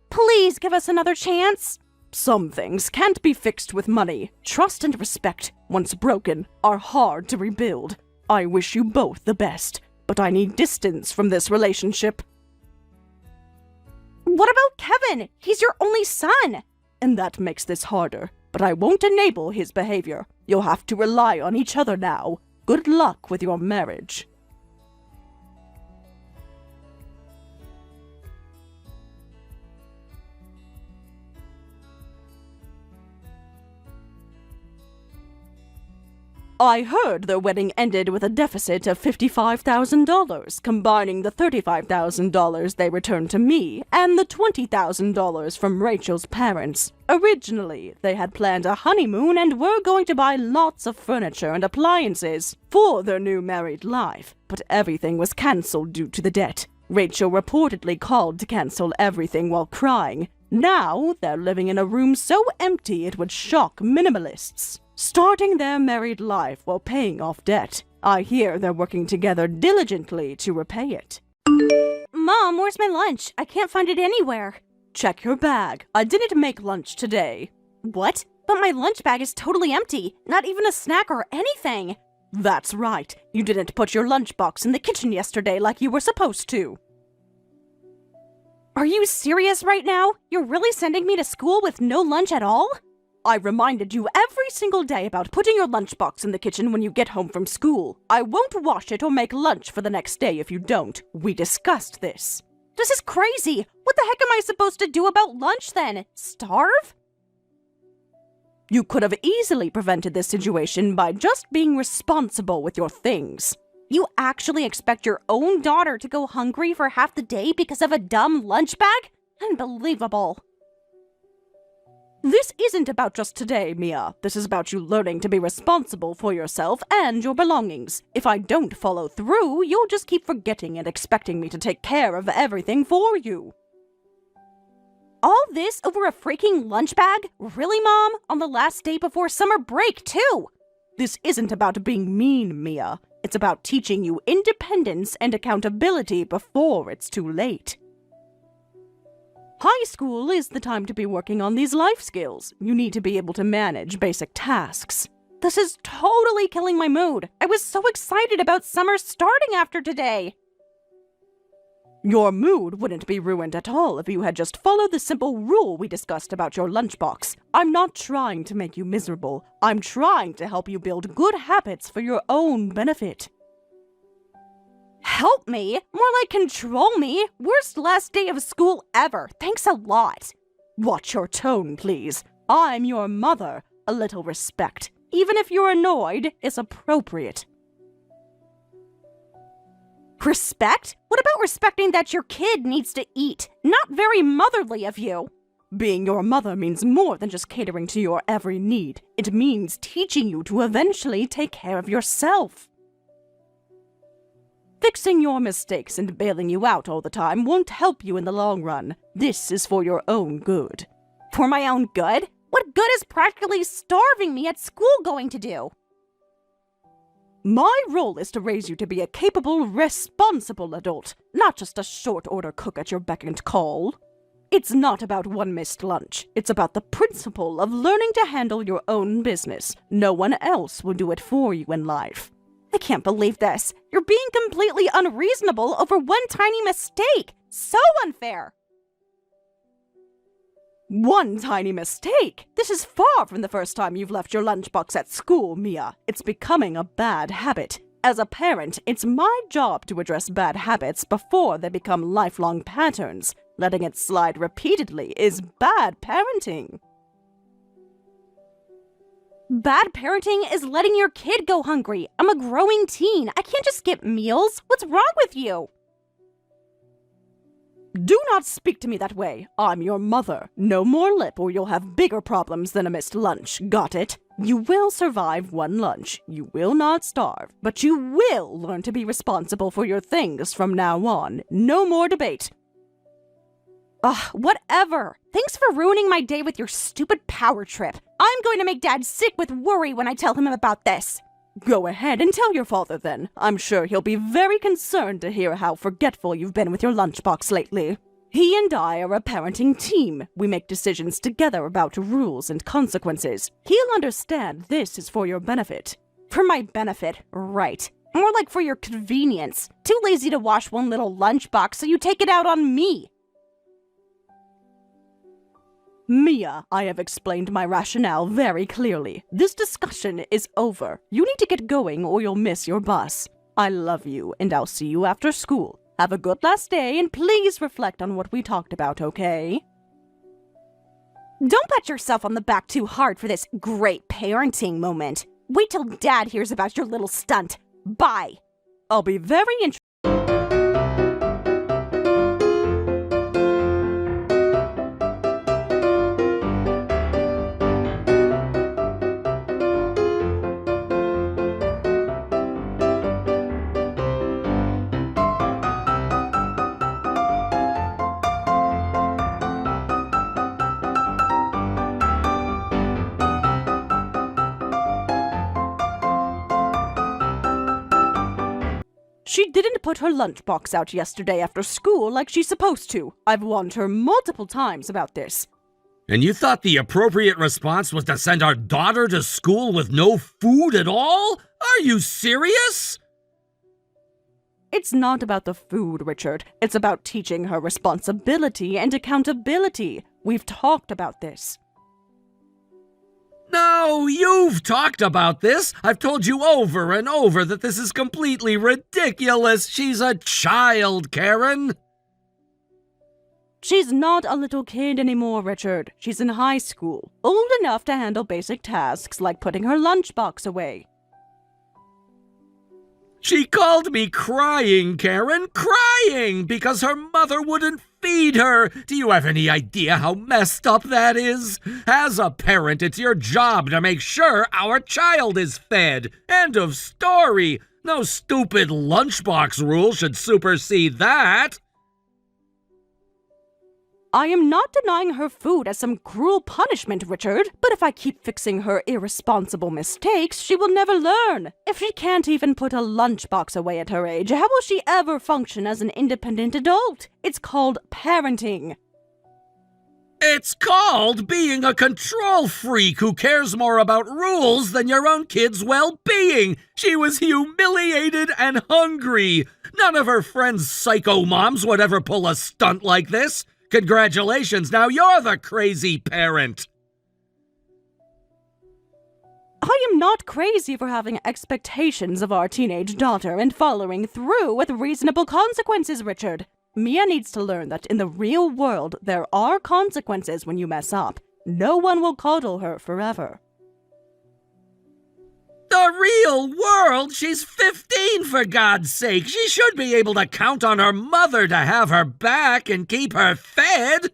Please give us another chance. Some things can't be fixed with money. Trust and respect, once broken, are hard to rebuild. I wish you both the best, but I need distance from this relationship. What about Kevin? He's your only son. And that makes this harder, but I won't enable his behavior. You'll have to rely on each other now. Good luck with your marriage. I heard their wedding ended with a deficit of $55,000, combining the $35,000 they returned to me and the $20,000 from Rachel's parents. Originally, they had planned a honeymoon and were going to buy lots of furniture and appliances for their new married life, but everything was cancelled due to the debt. Rachel reportedly called to cancel everything while crying. Now, they're living in a room so empty it would shock minimalists, starting their married life while paying off debt. I hear they're working together diligently to repay it. Mom, where's my lunch? I can't find it anywhere. Check your bag. I didn't make lunch today. What? But my lunch bag is totally empty. Not even a snack or anything. That's right. You didn't put your lunchbox in the kitchen yesterday like you were supposed to. Are you serious right now? You're really sending me to school with no lunch at all? I reminded you every single day about putting your lunchbox in the kitchen when you get home from school. I won't wash it or make lunch for the next day if you don't. We discussed this. This is crazy. What the heck am I supposed to do about lunch then? Starve? You could have easily prevented this situation by just being responsible with your things. You actually expect your own daughter to go hungry for half the day because of a dumb lunch bag? Unbelievable. This isn't about just today, Mia. This is about you learning to be responsible for yourself and your belongings. If I don't follow through, you'll just keep forgetting and expecting me to take care of everything for you. All this over a freaking lunch bag? Really, Mom? On the last day before summer break, too? This isn't about being mean, Mia. It's about teaching you independence and accountability before it's too late. High school is the time to be working on these life skills. You need to be able to manage basic tasks. This is totally killing my mood. I was so excited about summer starting after today. Your mood wouldn't be ruined at all if you had just followed the simple rule we discussed about your lunchbox. I'm not trying to make you miserable. I'm trying to help you build good habits for your own benefit. Help me? More like control me? Worst last day of school ever. Thanks a lot. Watch your tone, please. I'm your mother. A little respect, even if you're annoyed, is appropriate. Respect? What about respecting that your kid needs to eat? Not very motherly of you. Being your mother means more than just catering to your every need. It means teaching you to eventually take care of yourself. Fixing your mistakes and bailing you out all the time won't help you in the long run. This is for your own good. For my own good? What good is practically starving me at school going to do? My role is to raise you to be a capable, responsible adult, not just a short-order cook at your beck and call. It's not about one missed lunch. It's about the principle of learning to handle your own business. No one else will do it for you in life. I can't believe this. You're being completely unreasonable over one tiny mistake. So unfair. One tiny mistake? This is far from the first time you've left your lunchbox at school, Mia. It's becoming a bad habit. As a parent, it's my job to address bad habits before they become lifelong patterns. Letting it slide repeatedly is bad parenting. Bad parenting is letting your kid go hungry. I'm a growing teen. I can't just skip meals. What's wrong with you? Do not speak to me that way. I'm your mother. No more lip or you'll have bigger problems than a missed lunch. Got it? You will survive one lunch. You will not starve. But you will learn to be responsible for your things from now on. No more debate. Ugh, whatever. Thanks for ruining my day with your stupid power trip. I'm going to make Dad sick with worry when I tell him about this. Go ahead and tell your father then. I'm sure he'll be very concerned to hear how forgetful you've been with your lunchbox lately. He and I are a parenting team. We make decisions together about rules and consequences. He'll understand this is for your benefit. For my benefit, right. More like for your convenience. Too lazy to wash one little lunchbox, so you take it out on me. Mia, I have explained my rationale very clearly. This discussion is over. You need to get going or you'll miss your bus. I love you, and I'll see you after school. Have a good last day, and please reflect on what we talked about, okay? Don't pat yourself on the back too hard for this great parenting moment. Wait till Dad hears about your little stunt. Bye. I'll be very interested. She didn't put her lunchbox out yesterday after school like she's supposed to. I've warned her multiple times about this. And you thought the appropriate response was to send our daughter to school with no food at all? Are you serious? It's not about the food, Richard. It's about teaching her responsibility and accountability. We've talked about this. No, you've talked about this. I've told you over and over that this is completely ridiculous. She's a child, Karen. She's not a little kid anymore, Richard. She's in high school, old enough to handle basic tasks like putting her lunchbox away. She called me crying, Karen, crying, because her mother wouldn't feed her. Do you have any idea how messed up that is? As a parent, it's your job to make sure our child is fed. End of story. No stupid lunchbox rule should supersede that. I am not denying her food as some cruel punishment, Richard, but if I keep fixing her irresponsible mistakes, she will never learn. If she can't even put a lunchbox away at her age, how will she ever function as an independent adult? It's called parenting. It's called being a control freak who cares more about rules than your own kid's well-being. She was humiliated and hungry. None of her friends' psycho moms would ever pull a stunt like this. Congratulations, now you're the crazy parent. I am not crazy for having expectations of our teenage daughter and following through with reasonable consequences, Richard. Mia needs to learn that in the real world, there are consequences when you mess up. No one will coddle her forever. The real world? She's 15, for God's sake. She should be able to count on her mother to have her back and keep her fed.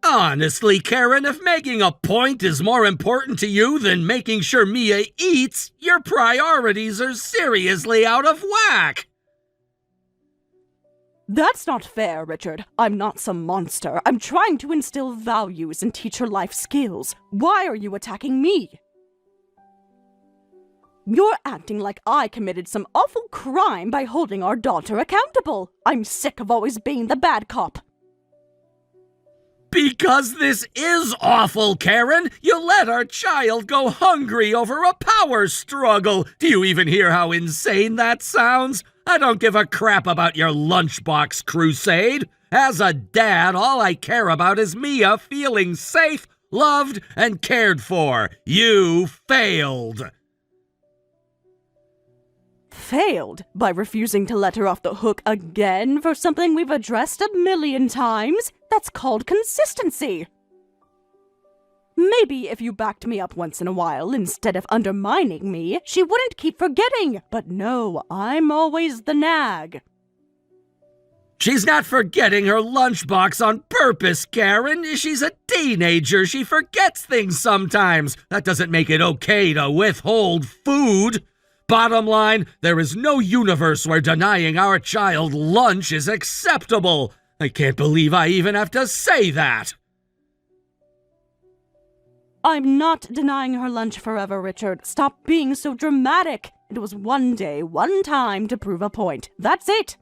Honestly, Karen, if making a point is more important to you than making sure Mia eats, your priorities are seriously out of whack. That's not fair, Richard. I'm not some monster. I'm trying to instill values and teach her life skills. Why are you attacking me? You're acting like I committed some awful crime by holding our daughter accountable. I'm sick of always being the bad cop. Because this is awful, Karen. You let our child go hungry over a power struggle. Do you even hear how insane that sounds? I don't give a crap about your lunchbox crusade. As a dad, all I care about is Mia feeling safe, loved, and cared for. You failed. Failed by refusing to let her off the hook again for something we've addressed a million times? That's called consistency. Maybe if you backed me up once in a while instead of undermining me, she wouldn't keep forgetting. But no, I'm always the nag. She's not forgetting her lunchbox on purpose, Karen. She's a teenager. She forgets things sometimes. That doesn't make it okay to withhold food. Bottom line, there is no universe where denying our child lunch is acceptable. I can't believe I even have to say that. I'm not denying her lunch forever, Richard. Stop being so dramatic. It was one day, one time to prove a point. That's it.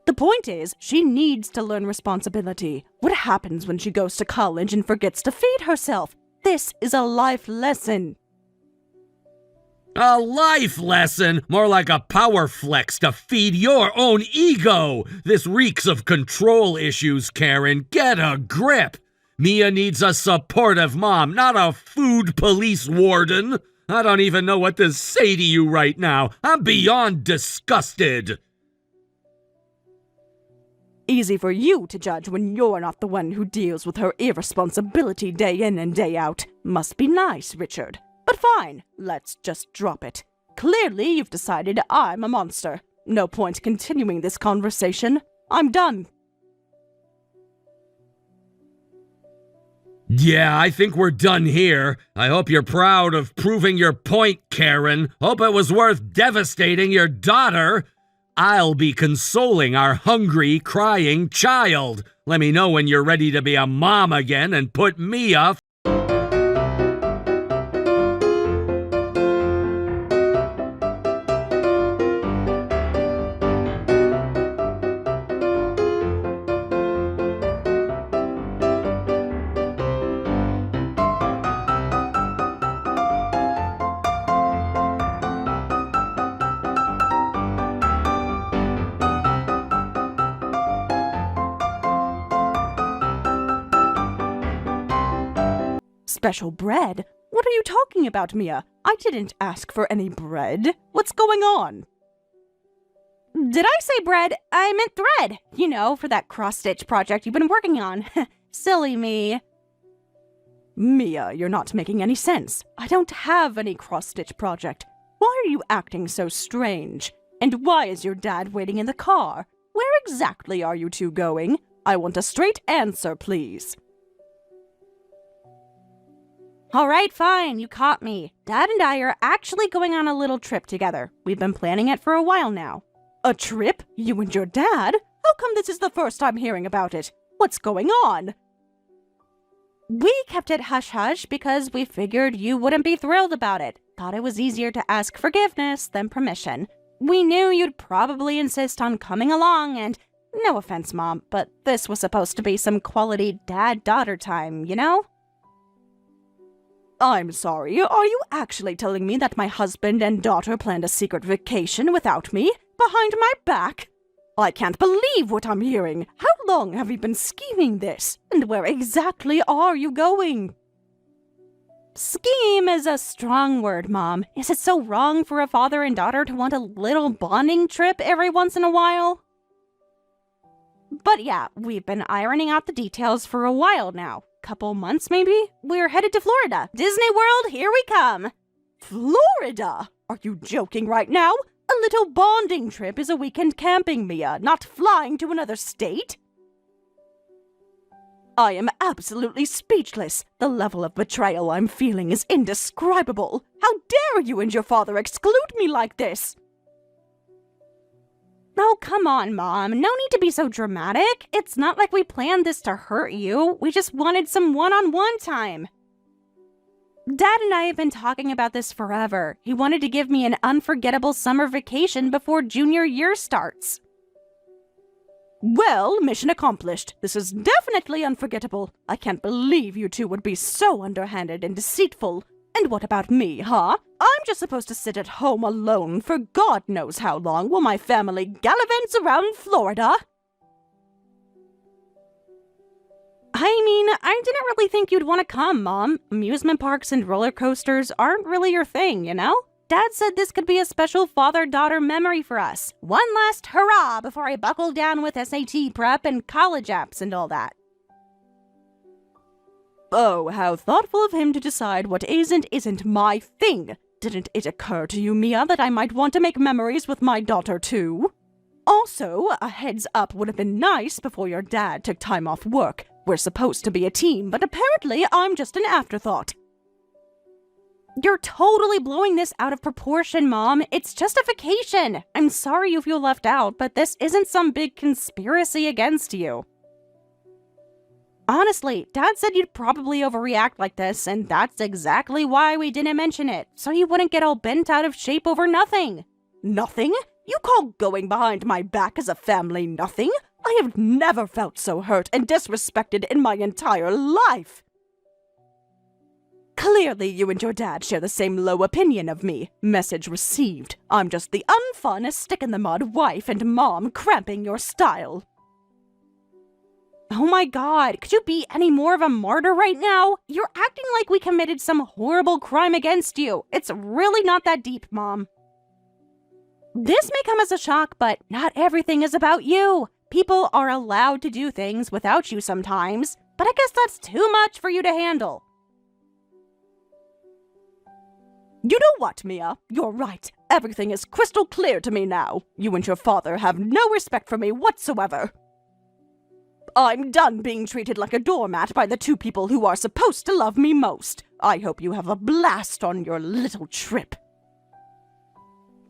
The point is, she needs to learn responsibility. What happens when she goes to college and forgets to feed herself? This is a life lesson. A life lesson? More like a power flex to feed your own ego. This reeks of control issues, Karen. Get a grip. Mia needs a supportive mom, not a food police warden. I don't even know what to say to you right now. I'm beyond disgusted. Easy for you to judge when you're not the one who deals with her irresponsibility day in and day out. Must be nice, Richard. But fine, let's just drop it. Clearly you've decided I'm a monster. No point continuing this conversation. I'm done. Yeah, I think we're done here. I hope you're proud of proving your point, Karen. Hope it was worth devastating your daughter. I'll be consoling our hungry, crying child. Let me know when you're ready to be a mom again and put Mia Special bread? What are you talking about, Mia? I didn't ask for any bread. What's going on? Did I say bread? I meant thread. You know, for that cross-stitch project you've been working on. Silly me. Mia, you're not making any sense. I don't have any cross-stitch project. Why are you acting so strange? And why is your dad waiting in the car? Where exactly are you two going? I want a straight answer, please. All right, fine, you caught me. Dad and I are actually going on a little trip together. We've been planning it for a while now. A trip? You and your dad? How come this is the first I'm hearing about it? What's going on? We kept it hush-hush because we figured you wouldn't be thrilled about it. Thought it was easier to ask forgiveness than permission. We knew you'd probably insist on coming along and, no offense, Mom, but this was supposed to be some quality dad-daughter time, you know? I'm sorry, are you actually telling me that my husband and daughter planned a secret vacation without me? Behind my back? I can't believe what I'm hearing. How long have you been scheming this? And where exactly are you going? Scheme is a strong word, Mom. Is it so wrong for a father and daughter to want a little bonding trip every once in a while? But yeah, we've been ironing out the details for a while now. Couple months, maybe? We're headed to Florida. Disney World, here we come. Florida? Are you joking right now? A little bonding trip is a weekend camping, Mia, not flying to another state. I am absolutely speechless. The level of betrayal I'm feeling is indescribable. How dare you and your father exclude me like this? Oh, come on, Mom. No need to be so dramatic. It's not like we planned this to hurt you. We just wanted some one-on-one time. Dad and I have been talking about this forever. He wanted to give me an unforgettable summer vacation before junior year starts. Well, mission accomplished. This is definitely unforgettable. I can't believe you two would be so underhanded and deceitful. And what about me, huh? I'm just supposed to sit at home alone for God knows how long while my family gallivants around Florida. I mean, I didn't really think you'd want to come, Mom. Amusement parks and roller coasters aren't really your thing, you know? Dad said this could be a special father-daughter memory for us. One last hurrah before I buckle down with SAT prep and college apps and all that. Oh, how thoughtful of him to decide what isn't my thing. Didn't it occur to you, Mia, that I might want to make memories with my daughter, too? Also, a heads up would have been nice before your dad took time off work. We're supposed to be a team, but apparently I'm just an afterthought. You're totally blowing this out of proportion, Mom. It's just a vacation. I'm sorry you feel left out, but this isn't some big conspiracy against you. Honestly, Dad said you'd probably overreact like this, and that's exactly why we didn't mention it, so you wouldn't get all bent out of shape over nothing. Nothing? You call going behind my back as a family nothing? I have never felt so hurt and disrespected in my entire life. Clearly, you and your dad share the same low opinion of me. Message received. I'm just the unfun, stick-in-the-mud wife and mom cramping your style. Oh my God, could you be any more of a martyr right now? You're acting like we committed some horrible crime against you. It's really not that deep, Mom. This may come as a shock, but not everything is about you. People are allowed to do things without you sometimes, but I guess that's too much for you to handle. You know what, Mia? You're right. Everything is crystal clear to me now. You and your father have no respect for me whatsoever. I'm done being treated like a doormat by the two people who are supposed to love me most. I hope you have a blast on your little trip.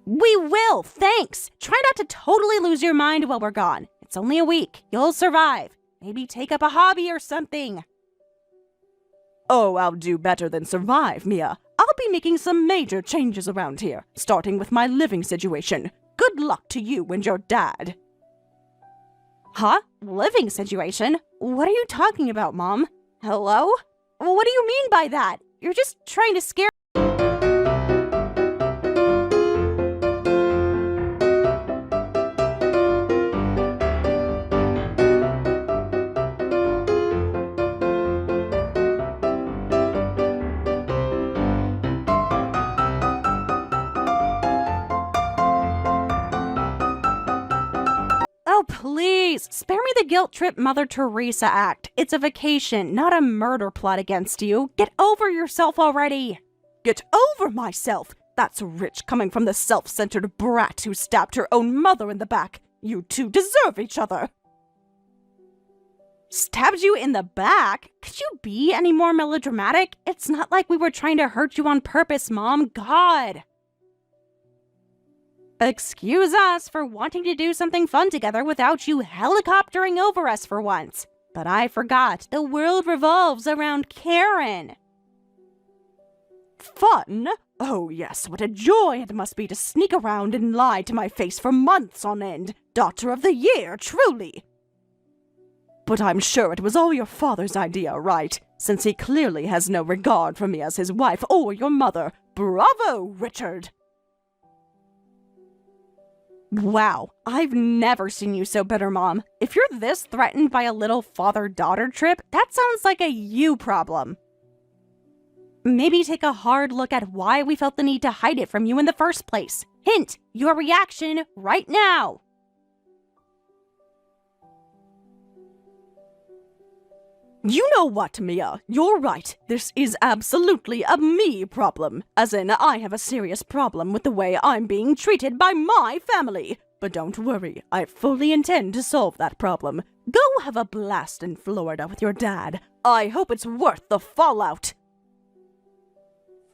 We will, thanks. Try not to totally lose your mind while we're gone. It's only a week. You'll survive. Maybe take up a hobby or something. Oh, I'll do better than survive, Mia. I'll be making some major changes around here, starting with my living situation. Good luck to you and your dad. Huh? Living situation? What are you talking about, Mom? Hello? What do you mean by that? You're just trying to scare. Oh, please, spare me the guilt trip Mother Teresa act. It's a vacation, not a murder plot against you. Get over yourself already. Get over myself? That's rich coming from the self-centered brat who stabbed her own mother in the back. You two deserve each other. Stabbed you in the back? Could you be any more melodramatic? It's not like we were trying to hurt you on purpose, Mom. God. Excuse us for wanting to do something fun together without you helicoptering over us for once. But I forgot, the world revolves around Karen. Fun? Oh yes, what a joy it must be to sneak around and lie to my face for months on end. Daughter of the year, truly. But I'm sure it was all your father's idea, right? Since he clearly has no regard for me as his wife or your mother. Bravo, Richard! Wow, I've never seen you so bitter, Mom. If you're this threatened by a little father-daughter trip, that sounds like a you problem. Maybe take a hard look at why we felt the need to hide it from you in the first place. Hint, your reaction right now. You know what, Mia? You're right. This is absolutely a me problem. As in, I have a serious problem with the way I'm being treated by my family. But don't worry, I fully intend to solve that problem. Go have a blast in Florida with your dad. I hope it's worth the fallout.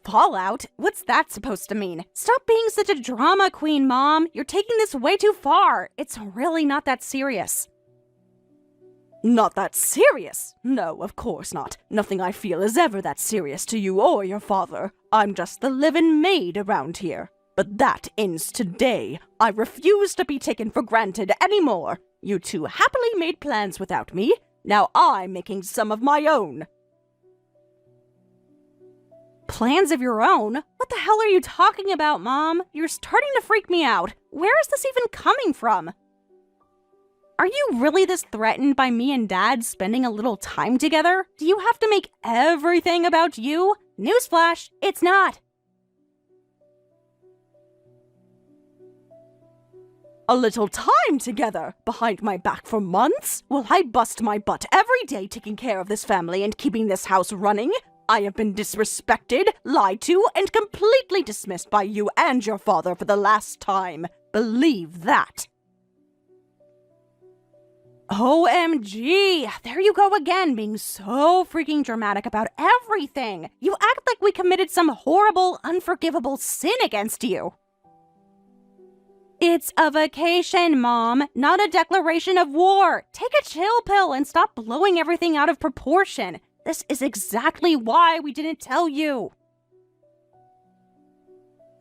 Fallout? What's that supposed to mean? Stop being such a drama queen, Mom. You're taking this way too far. It's really not that serious. Not that serious? No, of course not. Nothing I feel is ever that serious to you or your father. I'm just the living maid around here. But that ends today. I refuse to be taken for granted anymore. You two happily made plans without me. Now I'm making some of my own. Plans of your own? What the hell are you talking about, Mom? You're starting to freak me out. Where is this even coming from? Are you really this threatened by me and Dad spending a little time together? Do you have to make everything about you? Newsflash, it's not. A little time together? Behind my back for months? Will I bust my butt every day taking care of this family and keeping this house running? I have been disrespected, lied to, and completely dismissed by you and your father for the last time. Believe that. OMG, there you go again, being so freaking dramatic about everything. You act like we committed some horrible, unforgivable sin against you. It's a vacation, Mom, not a declaration of war. Take a chill pill and stop blowing everything out of proportion. This is exactly why we didn't tell you.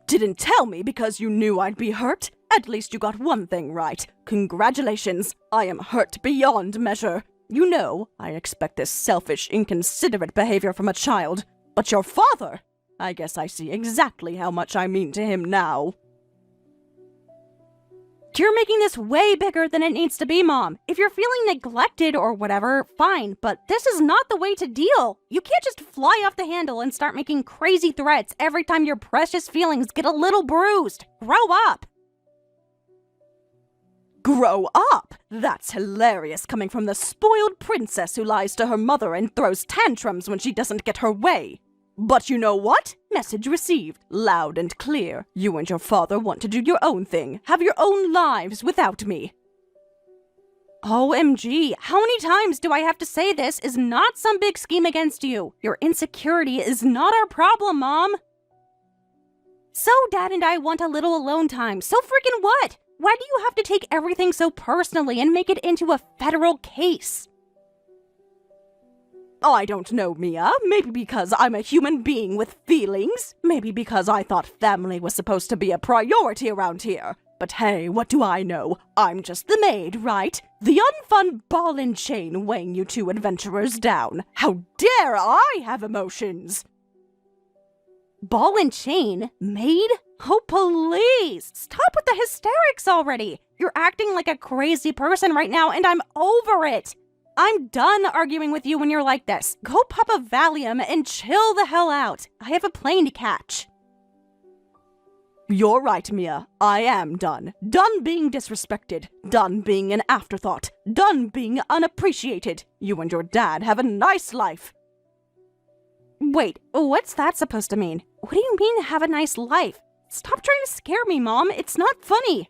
Didn't tell me because you knew I'd be hurt? At least you got one thing right. Congratulations, I am hurt beyond measure. You know, I expect this selfish, inconsiderate behavior from a child. But your father? I guess I see exactly how much I mean to him now. You're making this way bigger than it needs to be, Mom. If you're feeling neglected or whatever, fine, but this is not the way to deal. You can't just fly off the handle and start making crazy threats every time your precious feelings get a little bruised. Grow up. Grow up? That's hilarious coming from the spoiled princess who lies to her mother and throws tantrums when she doesn't get her way. But you know what? Message received. Loud and clear. You and your father want to do your own thing. Have your own lives without me. OMG, how many times do I have to say this is not some big scheme against you? Your insecurity is not our problem, Mom. So Dad and I want a little alone time. So freaking what? Why do you have to take everything so personally and make it into a federal case? I don't know, Mia. Maybe because I'm a human being with feelings. Maybe because I thought family was supposed to be a priority around here. But hey, what do I know? I'm just the maid, right? The unfun ball and chain weighing you two adventurers down. How dare I have emotions? Ball and chain? Maid? Oh, please! Stop with the hysterics already! You're acting like a crazy person right now, and I'm over it! I'm done arguing with you when you're like this. Go pop a Valium and chill the hell out. I have a plane to catch. You're right, Mia. I am done. Done being disrespected. Done being an afterthought. Done being unappreciated. You and your dad have a nice life. Wait, what's that supposed to mean? What do you mean, have a nice life? Stop trying to scare me, Mom. It's not funny.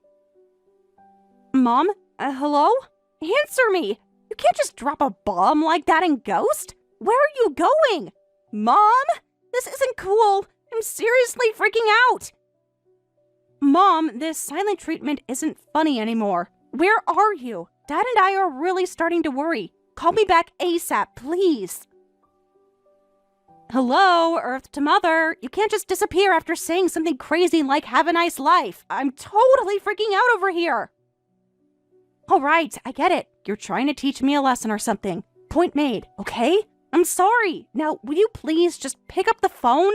Mom? Hello? Answer me. You can't just drop a bomb like that and ghost. Where are you going? Mom? This isn't cool. I'm seriously freaking out. Mom, this silent treatment isn't funny anymore. Where are you? Dad and I are really starting to worry. Call me back ASAP, please. Hello, Earth to Mother. You can't just disappear after saying something crazy like have a nice life. I'm totally freaking out over here. All right, I get it. You're trying to teach me a lesson or something. Point made, okay? I'm sorry. Now, will you please just pick up the phone?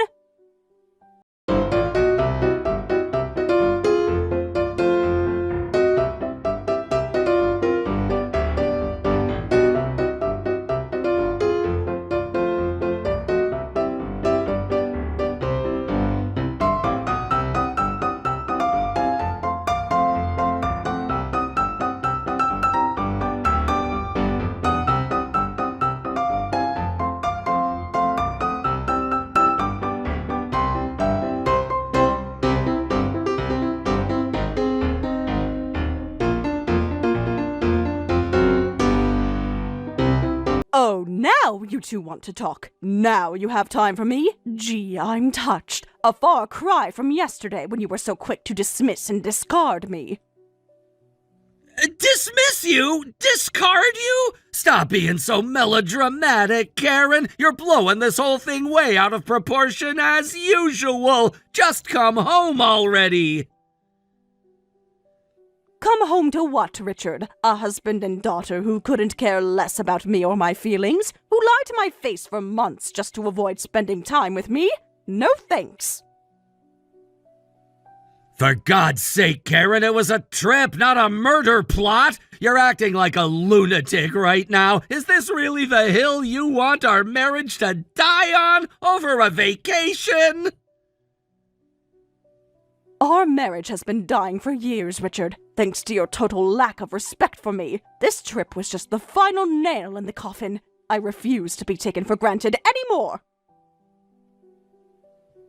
you two want to talk. Now you have time for me? Gee, I'm touched. A far cry from yesterday when you were so quick to dismiss and discard me. Dismiss you? Discard you? Stop being so melodramatic, Karen. You're blowing this whole thing way out of proportion as usual. Just come home already. Come home to what, Richard? A husband and daughter who couldn't care less about me or my feelings? Who lied to my face for months just to avoid spending time with me? No thanks. For God's sake, Karen, it was a trip, not a murder plot. You're acting like a lunatic right now. Is this really the hill you want our marriage to die on over a vacation? Our marriage has been dying for years, Richard, thanks to your total lack of respect for me. This trip was just the final nail in the coffin. I refuse to be taken for granted anymore.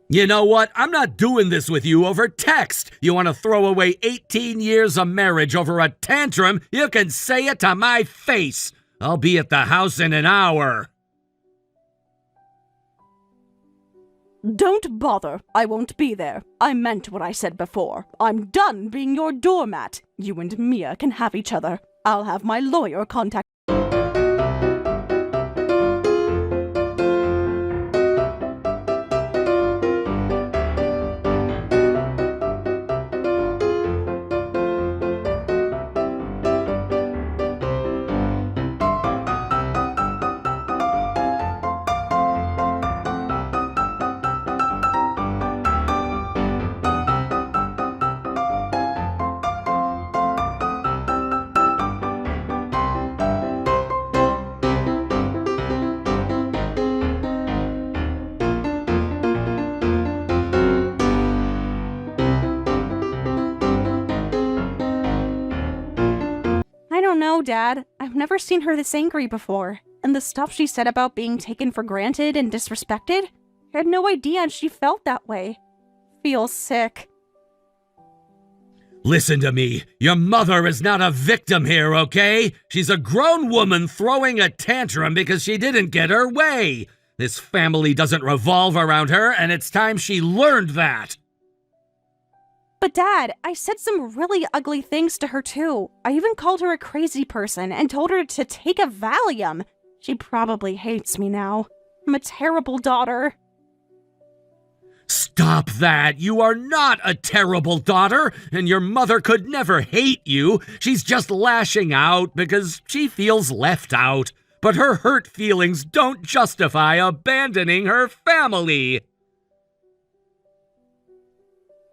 You know what? I'm not doing this with you over text. You want to throw away 18 years of marriage over a tantrum? You can say it to my face. I'll be at the house in an hour. Don't bother. I won't be there. I meant what I said before. I'm done being your doormat. You and Mia can have each other. I'll have my lawyer contact. No, Dad. I've never seen her this angry before. And the stuff she said about being taken for granted and disrespected, I had no idea she felt that way. Feel sick. Listen to me. Your mother is not a victim here, okay? She's a grown woman throwing a tantrum because she didn't get her way. This family doesn't revolve around her, and it's time she learned that. But Dad, I said some really ugly things to her too. I even called her a crazy person and told her to take a Valium. She probably hates me now. I'm a terrible daughter. Stop that! You are not a terrible daughter, and your mother could never hate you. She's just lashing out because she feels left out. But her hurt feelings don't justify abandoning her family.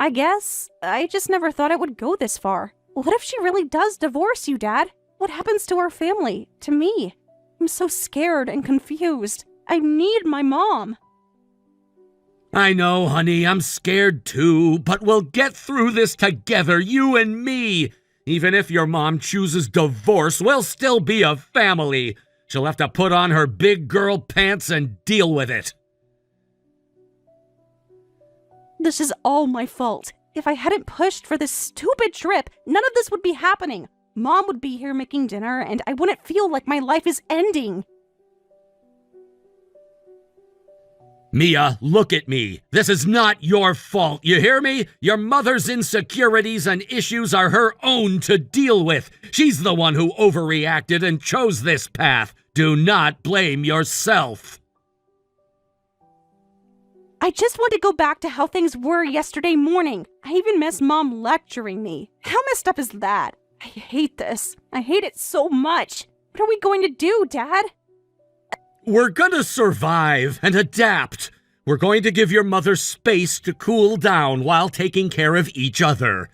I guess. I just never thought it would go this far. What if she really does divorce you, Dad? What happens to our family? To me? I'm so scared and confused. I need my mom. I know, honey, I'm scared too, but we'll get through this together, you and me. Even if your mom chooses divorce, we'll still be a family. She'll have to put on her big girl pants and deal with it. This is all my fault. If I hadn't pushed for this stupid trip, none of this would be happening. Mom would be here making dinner, and I wouldn't feel like my life is ending. Mia, look at me. This is not your fault, you hear me? Your mother's insecurities and issues are her own to deal with. She's the one who overreacted and chose this path. Do not blame yourself. I just want to go back to how things were yesterday morning. I even miss Mom lecturing me. How messed up is that? I hate this. I hate it so much. What are we going to do, Dad? We're gonna survive and adapt. We're going to give your mother space to cool down while taking care of each other.